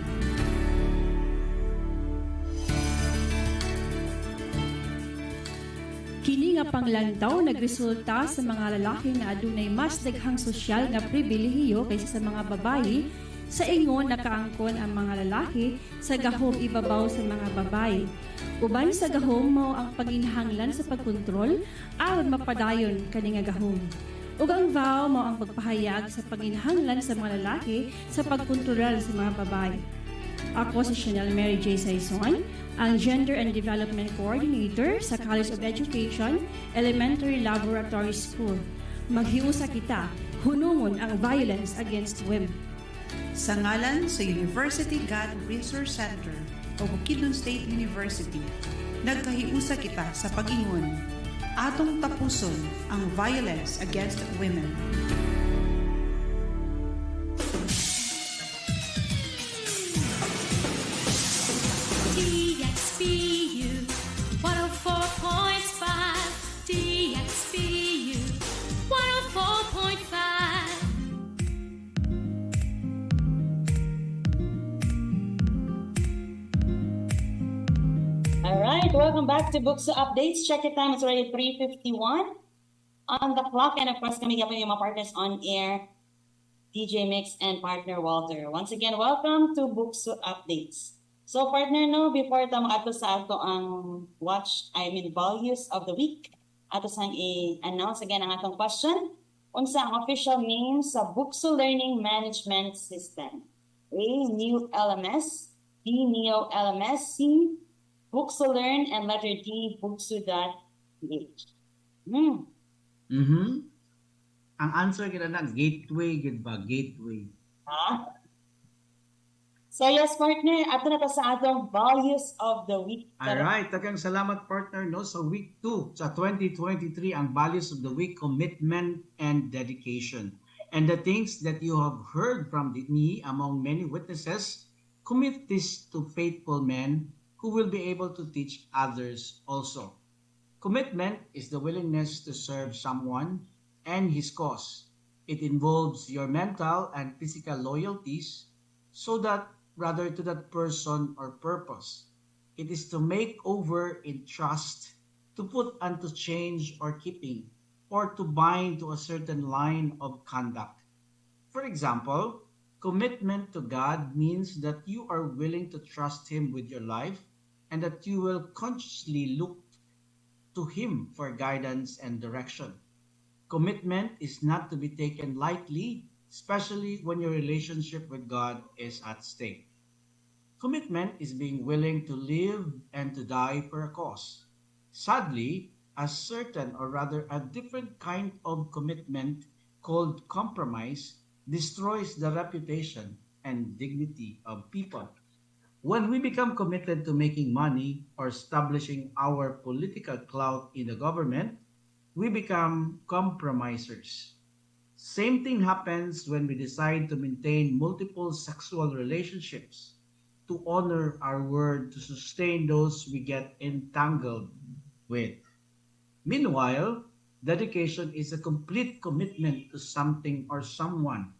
Kini nga panglantaw nagresulta sa mga lalaki nga adunay mas daghang sosyal nga pribilehiyo kaysa sa mga babayi, sa ingon nakaangkon ang mga lalaki sa gahom ibabaw sa mga babayi. Uban sa gahom mao ang paginhanglan sa pagkontrol aron mapadayon kani nga gahom. Ug ang vow mao ang pagpahayag sa paginhanglan sa mga lalaki sa pagkontrol sa mga babayi. Ako si Chanel Mary J. Saison, ang Gender and Development Coordinator sa College of Education, Elementary Laboratory School. Maghiusa kita, hunungon ang violence against women. Sa ngalan sa University God Resource Center o Bukidnon State University, nagkahiusa kita sa pag-ingon, atong tapuson ang violence against women. DXBU 104.5 DXBU 104.5. All right, welcome back to BukSU Updates. Check your time, it's already 3:51 on the clock. And of course, kami yung mga partners on air, DJ Mix and partner Walter. Once again, welcome to BukSU Updates. So partner, no, before tamo ato sa ato ang values of the week, ato sang i-announce again ang atong question. Unsa ang official name sa BukSU Learning Management System? A. New LMS, B. Neo LMS, C. BukSU Learn, and letter D. BukSU-dxBU. Ang answer kita na gateway gid ba, gateway. Ha? So yes, partner, ato na ta sa atong values of the week. Alright, daghang salamat partner no sa week 2 sa 2023 ang values of the week, commitment and dedication. And the things that you have heard from me among many witnesses, commit this to faithful men who will be able to teach others also. Commitment is the willingness to serve someone and his cause. It involves your mental and physical loyalties so that rather to that person or purpose. It is to make over in trust, to put unto change or keeping, or to bind to a certain line of conduct. For example, commitment to God means that you are willing to trust Him with your life and that you will consciously look to Him for guidance and direction. Commitment is not to be taken lightly especially when your relationship with God is at stake. Commitment is being willing to live and to die for a cause. Sadly, a certain, or rather a different kind of commitment called compromise destroys the reputation and dignity of people. When we become committed to making money or establishing our political clout in the government, we become compromisers. Same thing happens when we decide to maintain multiple sexual relationships, to honor our word, to sustain those we get entangled with. Meanwhile, dedication is a complete commitment to something or someone.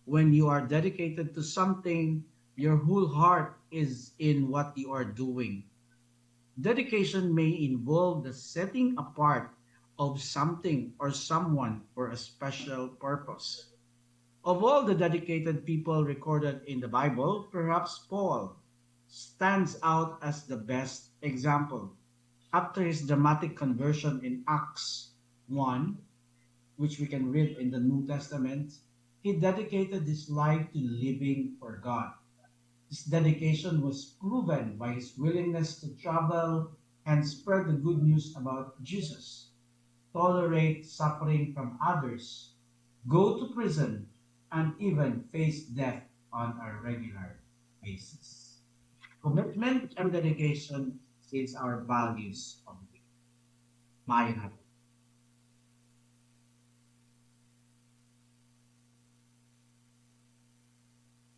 When you are dedicated to something, your whole heart is in what you are doing. Dedication may involve the setting apart of something or someone for a special purpose. Of all the dedicated people recorded in the Bible, perhaps Paul stands out as the best example. After his dramatic conversion in Acts 1, which we can read in the New Testament, he dedicated his life to living for God. His dedication was proven by his willingness to travel and spread the good news about Jesus, tolerate suffering from others, go to prison, and even face death on a regular basis. Commitment and dedication is our values of the week. Maayo natin.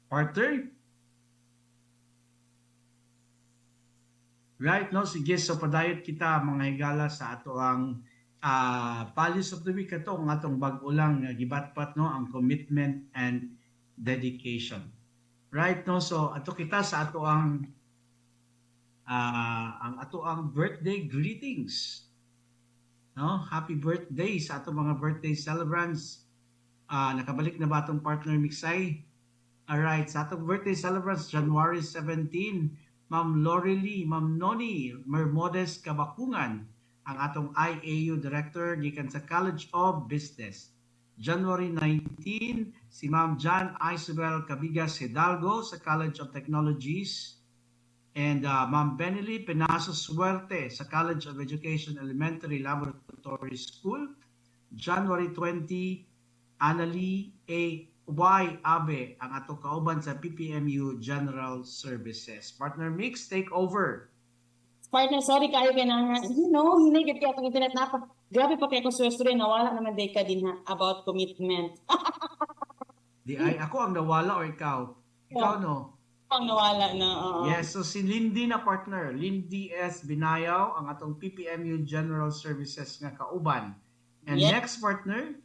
Partner? Right, no? Sige, so padayot kita mga higala sa ato ang values of the week ato, ang atong bag-o lang gibatpat, no? Ang commitment and dedication. Right, no? So ato kita sa ato ang ato ang birthday greetings. No? Happy birthday sa ato mga birthday celebrants. Nakabalik na ba atong partner Mixay? Alright, sa atong birthday celebrants, January 17, Ma'am Lorely, Ma'am Noni Mermodes Kabakungan, ang atong IAU Director gikan sa College of Business. January 19, si Ma'am Jan Isabel Cabigas Hidalgo sa College of Technologies. And Ma'am Benely Penaso Suerte sa College of Education Elementary Laboratory School. January 20, Annalie A. Y. Abe, ang ato kauban sa PPMU General Services. Partner Mix, take over. Partner, sorry kayo kay na hinigit kaya itong internet na grabe pa kaya kung suwestro nawala naman day ka din ha, about commitment. Di ay, ako ang nawala o ikaw? Ikaw no? Ang nawala na. Yes, so si Lindy na partner. Lindy S. Binayaw, ang atong PPMU General Services nga kauban. And next partner?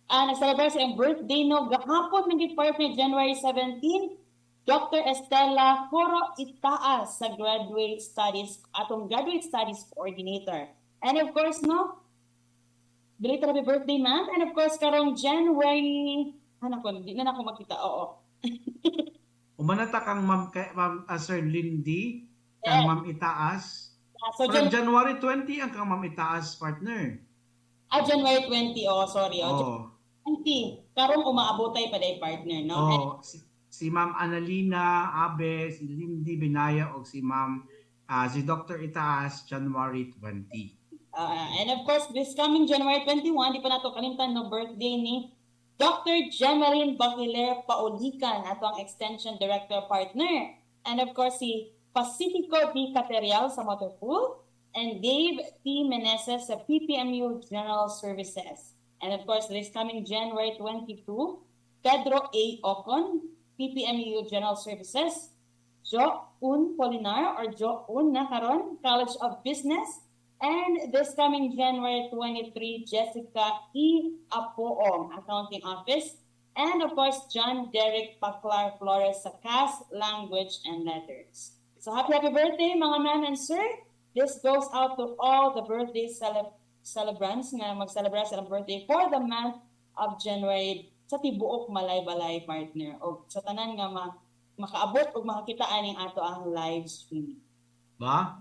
Nag-celebrate sa birthday no gahapon ng partner January 17, Dr. Estela Coro Itaas sa Graduate Studies, atong Graduate Studies Coordinator. And of course, no, belated happy birthday, ma'am. And of course, karong January, di na ako makita, oo. Umanata kang Sir Lindy, kang Ma'am Itaas. So January 20 ang kang Ma'am Itaas, partner. January 20, sorry. 20, karong umaabotay pa day partner, no? Si Ma'am Annalina Abe, si Lindy Binaya, o si Ma'am, si Dr. Itaas, January 20. And of course, this coming January 21, di pa nato kalimtan no birthday ni Dr. Gemaline Baquiler Paulican, ato ang Extension Director Partner. And of course, si Pacifico D. Caterial sa Motorpool, and Dave T. Meneses sa PPMU General Services. And of course, this coming January 22, Pedro A. Ocon, PPMU General Services, Jo Un Polinar or Jo Un na karon, College of Business, and this coming January 23, Jessica E. Apoong, Accounting Office, and of course, John Derek Paclar Flores sa CAS, Language and Letters. So happy birthday mga ma'am and sir. This goes out to all the birthday celebrants nga mag-celebrate sa birthday for the month of January sa tibuok malay-balay partner o sa tanan nga makaabot o makakita aning ato ang live stream. Ba?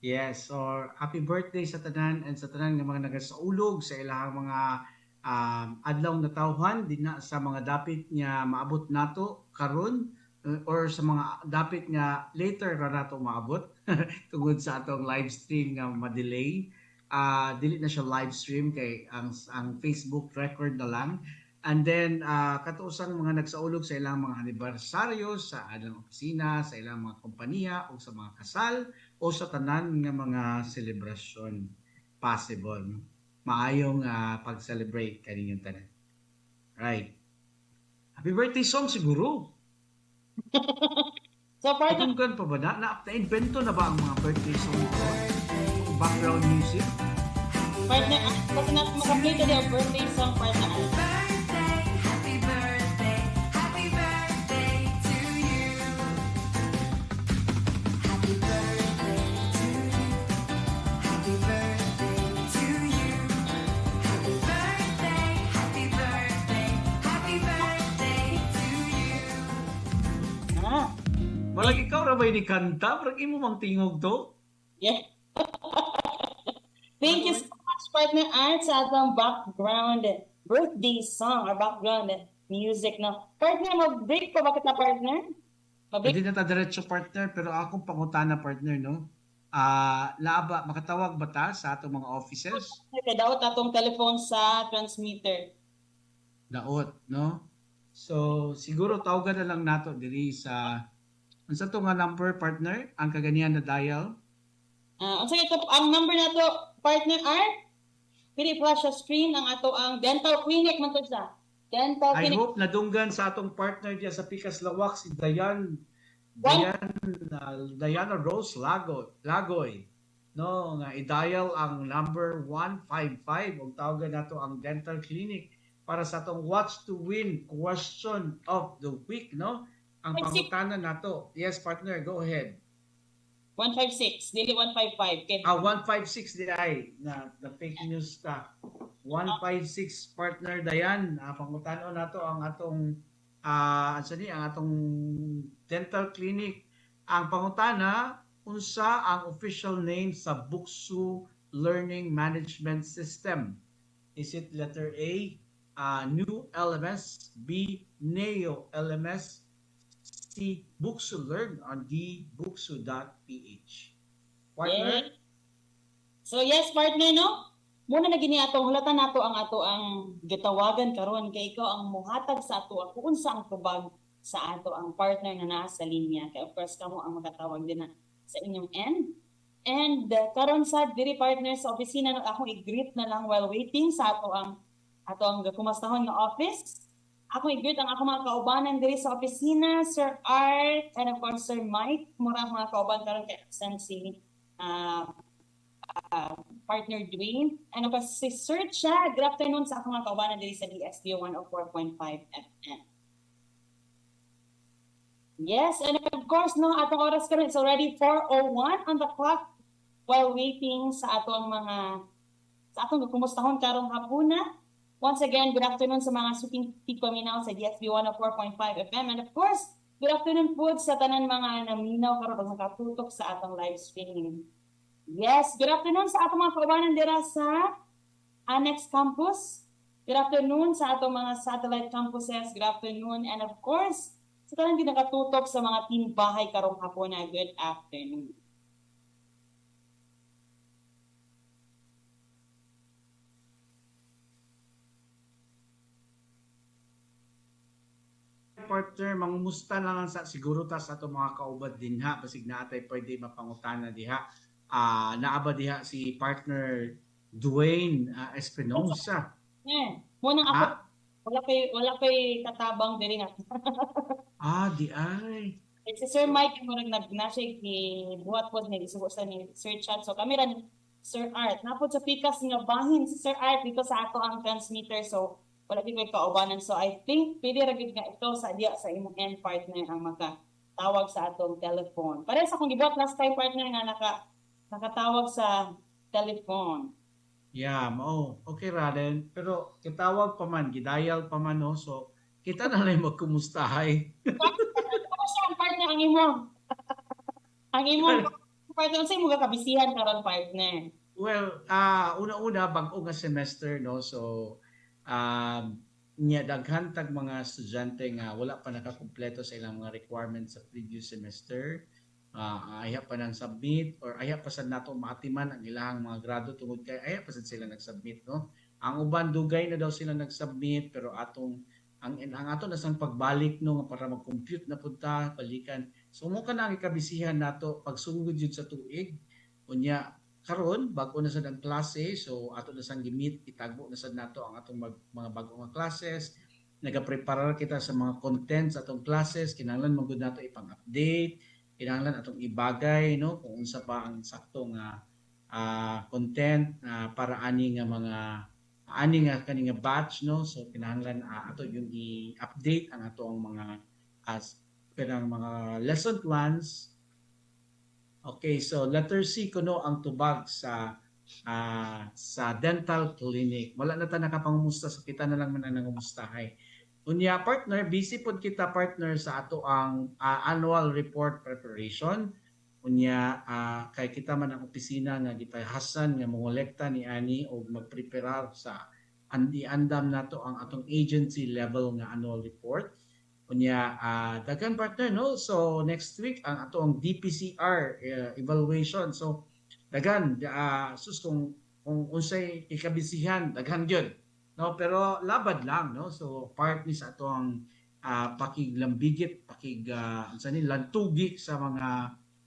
Yes, or happy birthday sa tanan and sa tanan nga mga nagasaulog sa ilahang mga adlaw na tawhan din na sa mga dapit nga maabot nato karon or sa mga dapit nga later ra nato maabot tungod sa atong live stream nga ma-delay. Dili na siya live stream kay ang Facebook record na lang. And then katuusang mga nagsaulog sa ilang mga anibersaryo sa ilang opisina, sa ilang mga kompanya o sa mga kasal o sa tanan nga mga selebrasyon possible. Maayong pag-celebrate kaninyong tanan. Right. Happy birthday song siguro. So, partner, Itong pa ba na-invento na ba ang mga birthday song ko? Background music? partner, kasi natin makaplay ka din ang birthday song, partner. Happy birthday to you. Happy birthday to you. Happy birthday to you. Happy birthday, happy birthday, happy birthday to you. Marag ikaw ra ba ni kanta? Marag imo mang tingog to? Yeah. Thank you so much, partner Art, sa atong background birthday song or background music. No? Partner, mag-break pa ba kita, partner? Pwede na ta diretso partner, pero akong pangutana partner, no? Laaba, makatawag ba ta sa atong mga offices? Kaya daw atong telephone sa transmitter. Daot, no? So, siguro tawagan na lang nato diri sa unsa to nga number partner, ang kaganihan na dial? Ang number na to, partner Art, pili flash sa screen ang ato ang dental clinic man to siya. Dental I clinic. hope nadunggan sa atong partner diya sa Pikas Lawak si Diana Rose Lagoy. No, nga i-dial ang number 155 ug tawagan nato ang dental clinic para sa atong Watch to Win question of the week, no? Ang pangutana nato. Yes, partner, go ahead. 156, dili 155. 156 di ay na the fake news ta. 156 partner Dayan. Pangutano nato ang atong ang atong dental clinic. Ang pangutana unsa ang official name sa BukSU Learning Management System? Is it letter A, New LMS, B, Neo LMS, C, BukSU Learn, on D, BukSU-dxBU. Partner? Yeah. So yes, partner, no? Muna na gini atong hulatan nato ang ato ang gitawagan karon kay ikaw ang muhatag sa ato kung unsa ang tubag sa ato ang partner na naa sa linya. Kay of course kamo ang makatawag din na sa inyong end. And karon sa diri partner sa opisina no akong i-greet na lang while waiting sa ato ang kumastahon nga office. Ako i-greet ang ako mga kaubanan diri sa opisina, Sir Art, and of course Sir Mike. Mura mga kauban karon kay absent si partner Dwayne. And of course si Sir Chad. Good afternoon sa ako mga kaubanan diri sa DXBU 104.5 FM. Yes, and of course, no, atong oras karon it's already 4:01 on the clock while waiting sa atong kumustahon karong hapuna. Once again, good afternoon sa mga suking tigpaminaw sa DXB 104.5 FM. And of course, good afternoon po sa tanan mga naminaw karon pag nakatutok sa atong live streaming. Yes, good afternoon sa atong mga kaubanan dira sa Annex Campus. Good afternoon sa atong mga satellite campuses. Good afternoon. And of course, sa tanan din nakatutok sa mga team bahay karong hapon na good afternoon. Partner, mangumusta na lang sa siguro ta sa ato mga kaubad din ha basig na atay pwede mapangutana diha. Naaba diha si partner Dwayne Espinosa. Muna ako wala kay katabang diri nga. Di ay. Si Sir Mike murag na siya buhat po ni isugo sa ni Sir Chat. So kami ran Sir Art. Napod sa pikas nga bahin si Sir Art dito sa ato ang transmitter. So wala di ko'y kaubanan. So I think pwede ragid nga ito sa imong end partner ang makatawag sa atong telephone. Pares akong gibuhat last time partner nga nakatawag sa telephone. Yeah, okay ra din. Pero kitawag pa man, gidial pa man no. So kita na lang magkumustahay. Kamusta ang partner ang imo? Ang imo partner unsay mo kabisihan karon partner? Well, una-una bag-o nga semester no. So Nya daghan tag mga estudyante nga wala pa nakakumpleto sa ilang mga requirements sa previous semester. Ayaw pa nang submit or ayaw pa sad nato maatiman ang ilang mga grado tungod kay ayaw pa sad sila nag-submit, no? Ang uban dugay na daw sila nag-submit pero ang ato na sang pagbalik no nga para mag-compute na punta balikan. So mo ka na ang ikabisihan nato pagsugod jud sa tuig unya karon bago na sad ang klase, so ato na sang gimit itagbo na sad nato ang atong mga bago nga classes. Nagapreparar kita sa mga contents sa atong classes, kinahanglan magud nato ipang-update, kinahanglan atong ibagay no kung unsa pa ang sakto nga content para ani nga kani nga batch, no, so kinahanglan ato yung i-update ang ato ang mga kanang mga lesson plans. Okay, so letter C kuno ang tubag sa dental clinic. Wala na ta nakapangumusta, so kita na lang man ang nangumustahay. Unya partner, busy pod kita partner sa ato ang annual report preparation. Unya kay kita man ang opisina nga gipahasan nga mongolekta ni ani o magpreparar sa andam nato ang atong agency level nga annual report. Unya daghan partner, no, so next week ang ato ang DPCR evaluation, so daghan sus kung unsay ikabisihan daghan gyud, no, pero labad lang, no, so part ni sa ato ang pakiglambigit unsa ni lantugi sa mga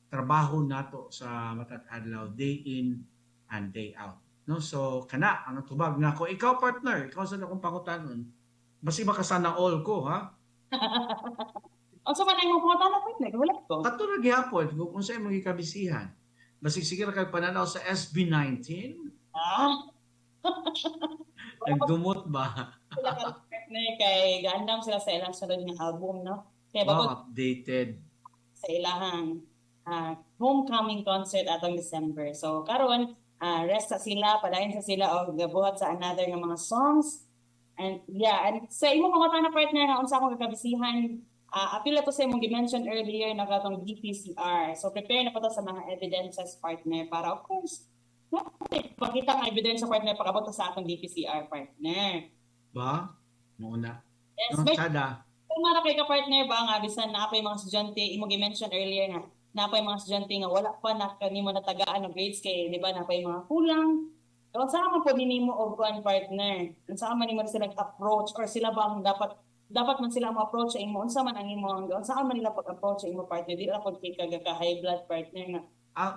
trabaho nato sa matag adlaw, day in and day out, no, so kana ang tubag nako. Ikaw partner, ikaw sa akong pangutanon, basi makasana all ko ha. Also man ang mga na partner, wala ko. Ato ra gihapon kung unsay imong gikabisihan. Basig sige ra kay pananaw sa SB19. Nagdumot ba? Sila ka partner kay gaandam sila sa ilang sunod nga album, no? Kay Updated sa ilahang homecoming concert atong December. So karon rest sa sila, padayon sa sila og gabuhat sa another nga mga songs. And yeah, and sa imong mga tanang partner nga unsa akong kakabisihan, apil to sa imong gi-mention earlier na katong DPCR. So prepare na pa to sa mga evidences partner para of course pakita ang evidence sa partner pag-abot sa atong DPCR partner. ba? Muna. Yes, No, sada. kung mara kay ka partner ba nga bisan na pa yung mga estudyante imo gi-mention earlier nga na pa yung mga estudyante nga wala pa na kanimo natagaan og grades kay di ba na pa yung mga kulang. Kung saan man po nimo og kuan partner, kung saan man nimo sila approach or sila bang dapat man sila mo approach sa imo, unsa man ang imo, saan man nila pag-approach sa imo partner, di ra pod kay ka high blood partner nga.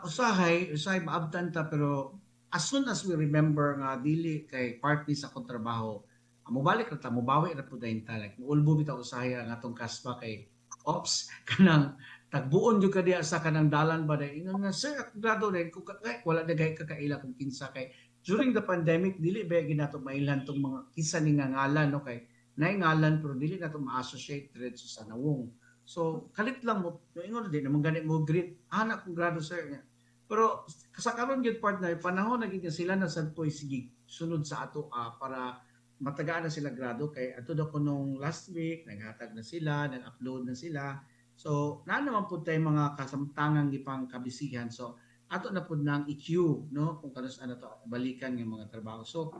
Usahay maabtan ta, pero as soon as we remember nga dili kay part ni sa kontrabaho, mobalik ra ta, mobawi ra pud dayon ta, like ulbo bitaw usahay ang atong kaspa kay ops kanang tagbuon jud ka diha sa kanang dalan ba dai ingon nga sir grado dai ko wala dagay ka kaila kung kinsa kay during the pandemic dili ba ginato mailan tong mga kinsa ni nga ngalan, no, kay nay ngalan pero dili nato ma-associate diretso sa nawong. So kalit lang mo ingon di naman gani mo greet anak kong grado sir nga. Pero sa karon gyud partner panahon naging sila na sad poy sige sunod sa ato para matagaan na sila grado kay ato daw ko nung last week naghatag na sila, nag-upload na sila. So na naman pud tay mga kasamtangang gipang kabisihan. So ato na pud nang EQ, no, kung kanus ano to balikan ng mga trabaho. So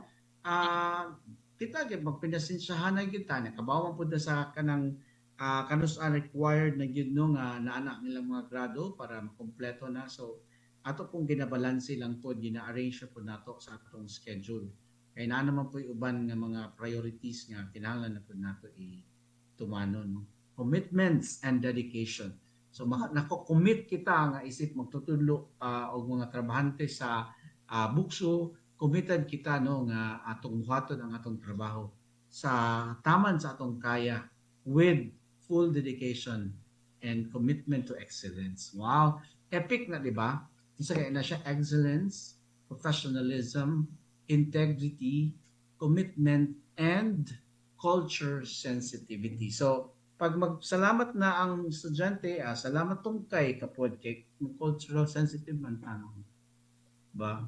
kita gyud magpinasensyahan na gyud ta nakabawan pud na sa kanang kanus required na gyud no nga naanak nilang mga grado para makompleto na. So ato pong ginabalanse lang po, gina-arrange po nato sa atong schedule. Kaya na naman po yung uban nga mga priorities nga kinahanglan na po nato itumanon. No? Commitments and dedication. So nako-commit kita nga isip magtutudlo og mga trabahante sa BukSU, committed kita no nga atong buhaton ang atong trabaho sa taman sa atong kaya with full dedication and commitment to excellence. Wow, epic na, di ba? Isa kaya na siya excellence, professionalism, integrity, commitment, and culture sensitivity. So, pag magsalamat na ang estudyante, salamat tong kay kapod kay cultural sensitive man tanong. Ba?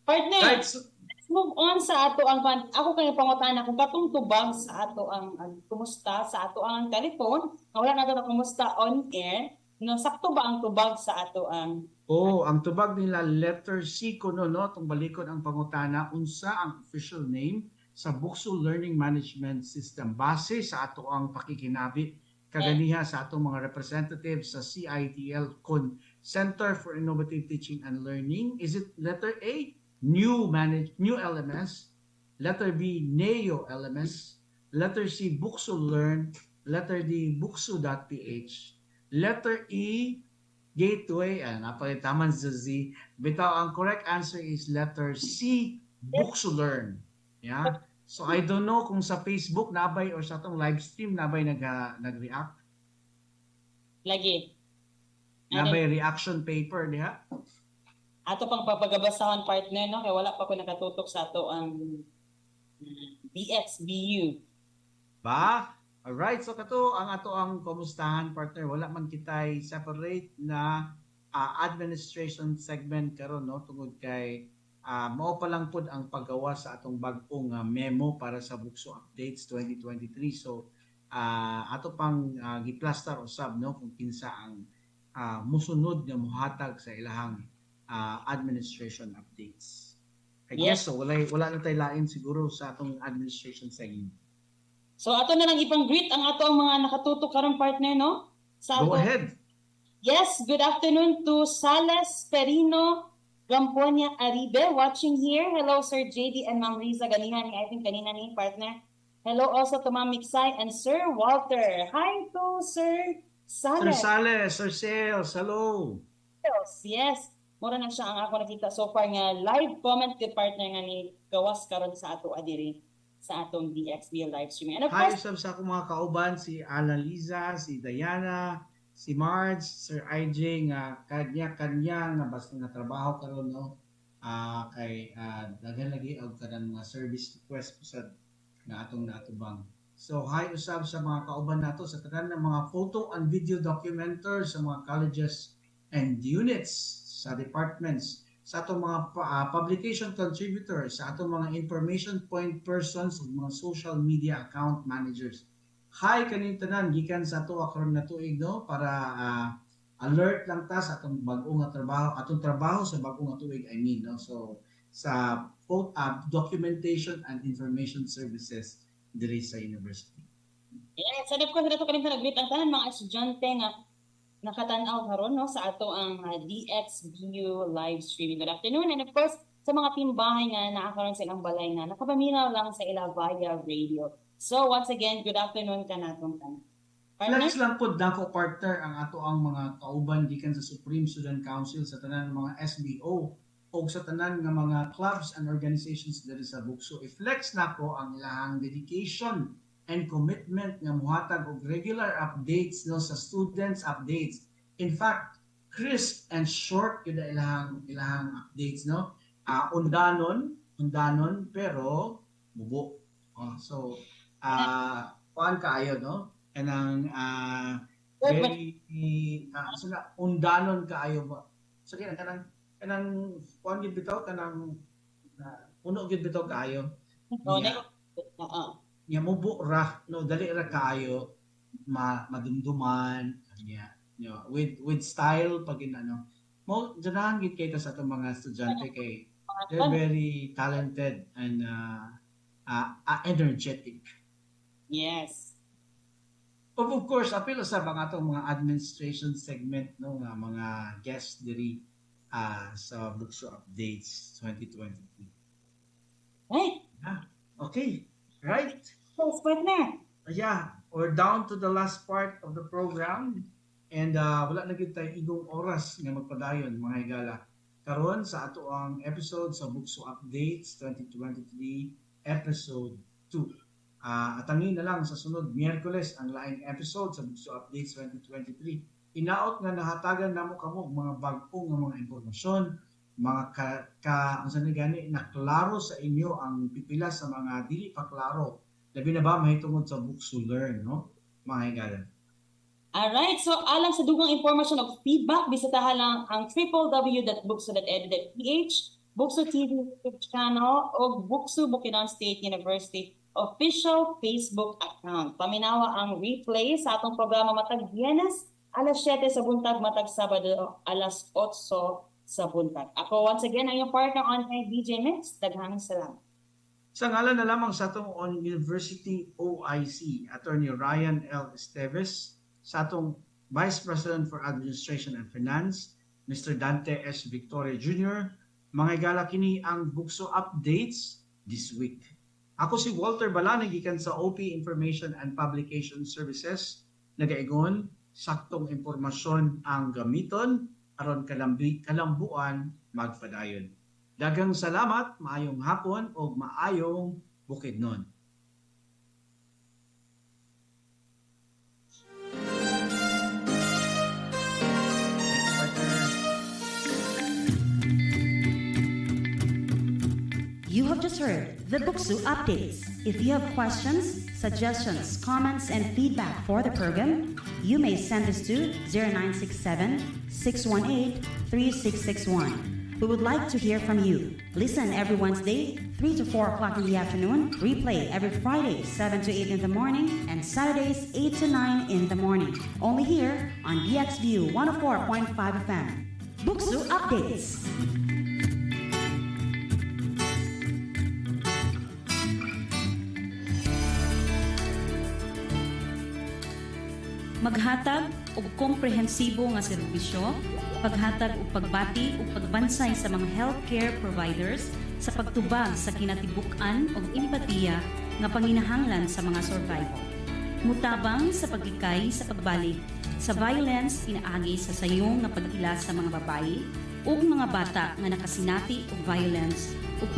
Partner, Right, let's move on sa ato ang ako kay pangutana kung katong tubag sa ato ang kumusta sa ato ang telephone, wala na to kumusta on air, no sakto ba ang tubag sa ato ang ang tubag nila letter C kuno, no, tong balikod ang pangutana unsa ang official name sa BukSU Learning Management System. Base sa ato ang pakikinabi kaganiha sa atong mga representatives sa CITL kon Center for Innovative Teaching and Learning. Is it letter A, new LMS, letter B, Neo LMS, letter C, BukSU Learn, letter D, BukSU.ph, letter E, Gateway, napalitaman sa Z. Bitaw, ang correct answer is letter C, BukSU Learn. Yeah? So I don't know kung sa Facebook nabay or sa atong live stream nabay nag-react. Lagi. Nabay reaction paper diha. Ato pang papagabasahon partner, no? Kaya wala pa ko nakatutok sa ato ang BXBU. Ba? Alright, so kato ang ato ang kumustahan partner. Wala man kitay separate na administration segment karon no tungod kay mao pa lang pud ang paggawa sa atong bag-ong memo para sa BukSU Updates 2023. So ato pang giplaster usab no kung kinsa ang musunod nga mohatag sa ilahang administration updates. I guess so wala na tay lain siguro sa atong administration segment. So ato na lang ipang-greet ang ato ang mga nakatutok karon partner, no? Go ahead. Yes, good afternoon to Sales Perino Gamponia Aribe watching here. Hello Sir JD and Ma'am Riza Ganihan, I think kanina ni partner. Hello also to Ma'am Miksay and Sir Walter. Hi to Sir Sales. Sir Sales, Sir Sales, hello. Yes. Mura na siya ang ako nakita so far nga live comment kay partner nga ni gawas karon sa ato adiri sa atong DXBU live streaming. And of Hi, course, sa akong mga kauban, si Annalisa, si Diana, si Marge, Sir IJ nga kanya nga basta nga trabaho karon no. Kay daghan lagi og kanang mga service request usad nga atong natubang. So hi usab sa mga kauban nato sa tanan ng mga photo and video documenters sa mga colleges and units sa departments, sa atong mga publication contributors, sa atong mga information point persons ug mga social media account managers. Hi kaning tanan gikan sa ato karon na tuig no para alert lang ta sa atong bag-o nga trabaho, atong trabaho sa bag-o nga tuig I mean no. So sa documentation and information services diri sa university. yes, and of course dito kaning nag-greet ang tanan mga estudyante nga nakatan-aw karon no sa ato ang DXBU live streaming. Good afternoon, and of course sa mga timbahay nga naa karon sa ilang balay nga nakapaminaw lang sa ila via radio. So once again, good afternoon kanatong tanan. Flex lang po dako partner ang ato ang mga kauban gikan sa Supreme Student Council sa tanan ng mga SBO o sa tanan nga mga clubs and organizations diri sa BukSU. I-flex nako ang ilahang dedication and commitment nga mohatag og regular updates no sa students updates. In fact, crisp and short gyud ilahang updates no. Undanon pero bubo. So kuan kaayo no. Kanang very undanon kaayo ba. So kanang kuan gyud bitaw kanang puno gyud bitaw kaayo. Nya mubo ra no dali ra kaayo madumduman nya with style pag mo ganahan gid kay ta sa atong mga estudyante kay they're very talented and energetic. Yes. Of course apil sa mga atong mga administration segment no nga mga guest diri sa BukSU Updates 2023. Right. Okay. Right. Yes, partner. Yeah, we're down to the last part of the program and wala na gyud tay igong oras nga magpadayon mga higala. Karon sa ato ang episode sa BukSU Updates 2023 episode 2. Atangin na lang sa sunod Miyerkules ang laing episode sa BukSU Updates 2023. Inaot nga nahatagan namo kamo mga bag-o nga mga impormasyon, mga unsa ni gani na klaro sa inyo ang pipila sa mga dili pa klaro. Labi na ba mahitungod sa BukSU Learn no? Mga higala. Alright, so alang sa dugang impormasyon o feedback, bisitahan lang ang www.buksu.edu.ph, BukSU TV YouTube channel o BukSU Bukidnon State University official Facebook account. Paminawa ang replay sa atong programa matag Biyernes, alas 7 sa buntag, matag Sabado, alas 8 sa buntag. Ako once again ang iyong partner on DJ Mix. Daghang salamat. Sa ngalan na lamang sa atong on University OIC, Attorney Ryan L. Esteves, sa atong Vice President for Administration and Finance, Mr. Dante S. Victoria Jr., mga igala kini ang BukSU updates this week. Ako si Walter Balane gikan sa OP Information and Publication Services, nagaigon saktong impormasyon ang gamiton aron kalambuan magpadayon. Daghang salamat, maayong hapon o maayong bukidnon. You have just heard the BukSU updates. If you have questions, suggestions, comments, and feedback for the program, you may send this to 0967-618-3661. We would like to hear from you. Listen every Wednesday, 3 to 4 o'clock in the afternoon. Replay every Friday, 7 to 8 in the morning, and Saturdays, 8 to 9 in the morning. Only here on BukSU 104.5 FM. BukSU updates. Maghatag og komprehensibo nga serbisyo, paghatag og pagbati ug pagbansay sa mga healthcare providers sa pagtubag sa kinatibuk-an ug empatiya nga panginahanglan sa mga survivor. Mutabang sa paglikay sa pagbalik sa violence pinaagi sa sayong nga pag-ila sa mga babayi ug mga bata nga nakasinati og violence ug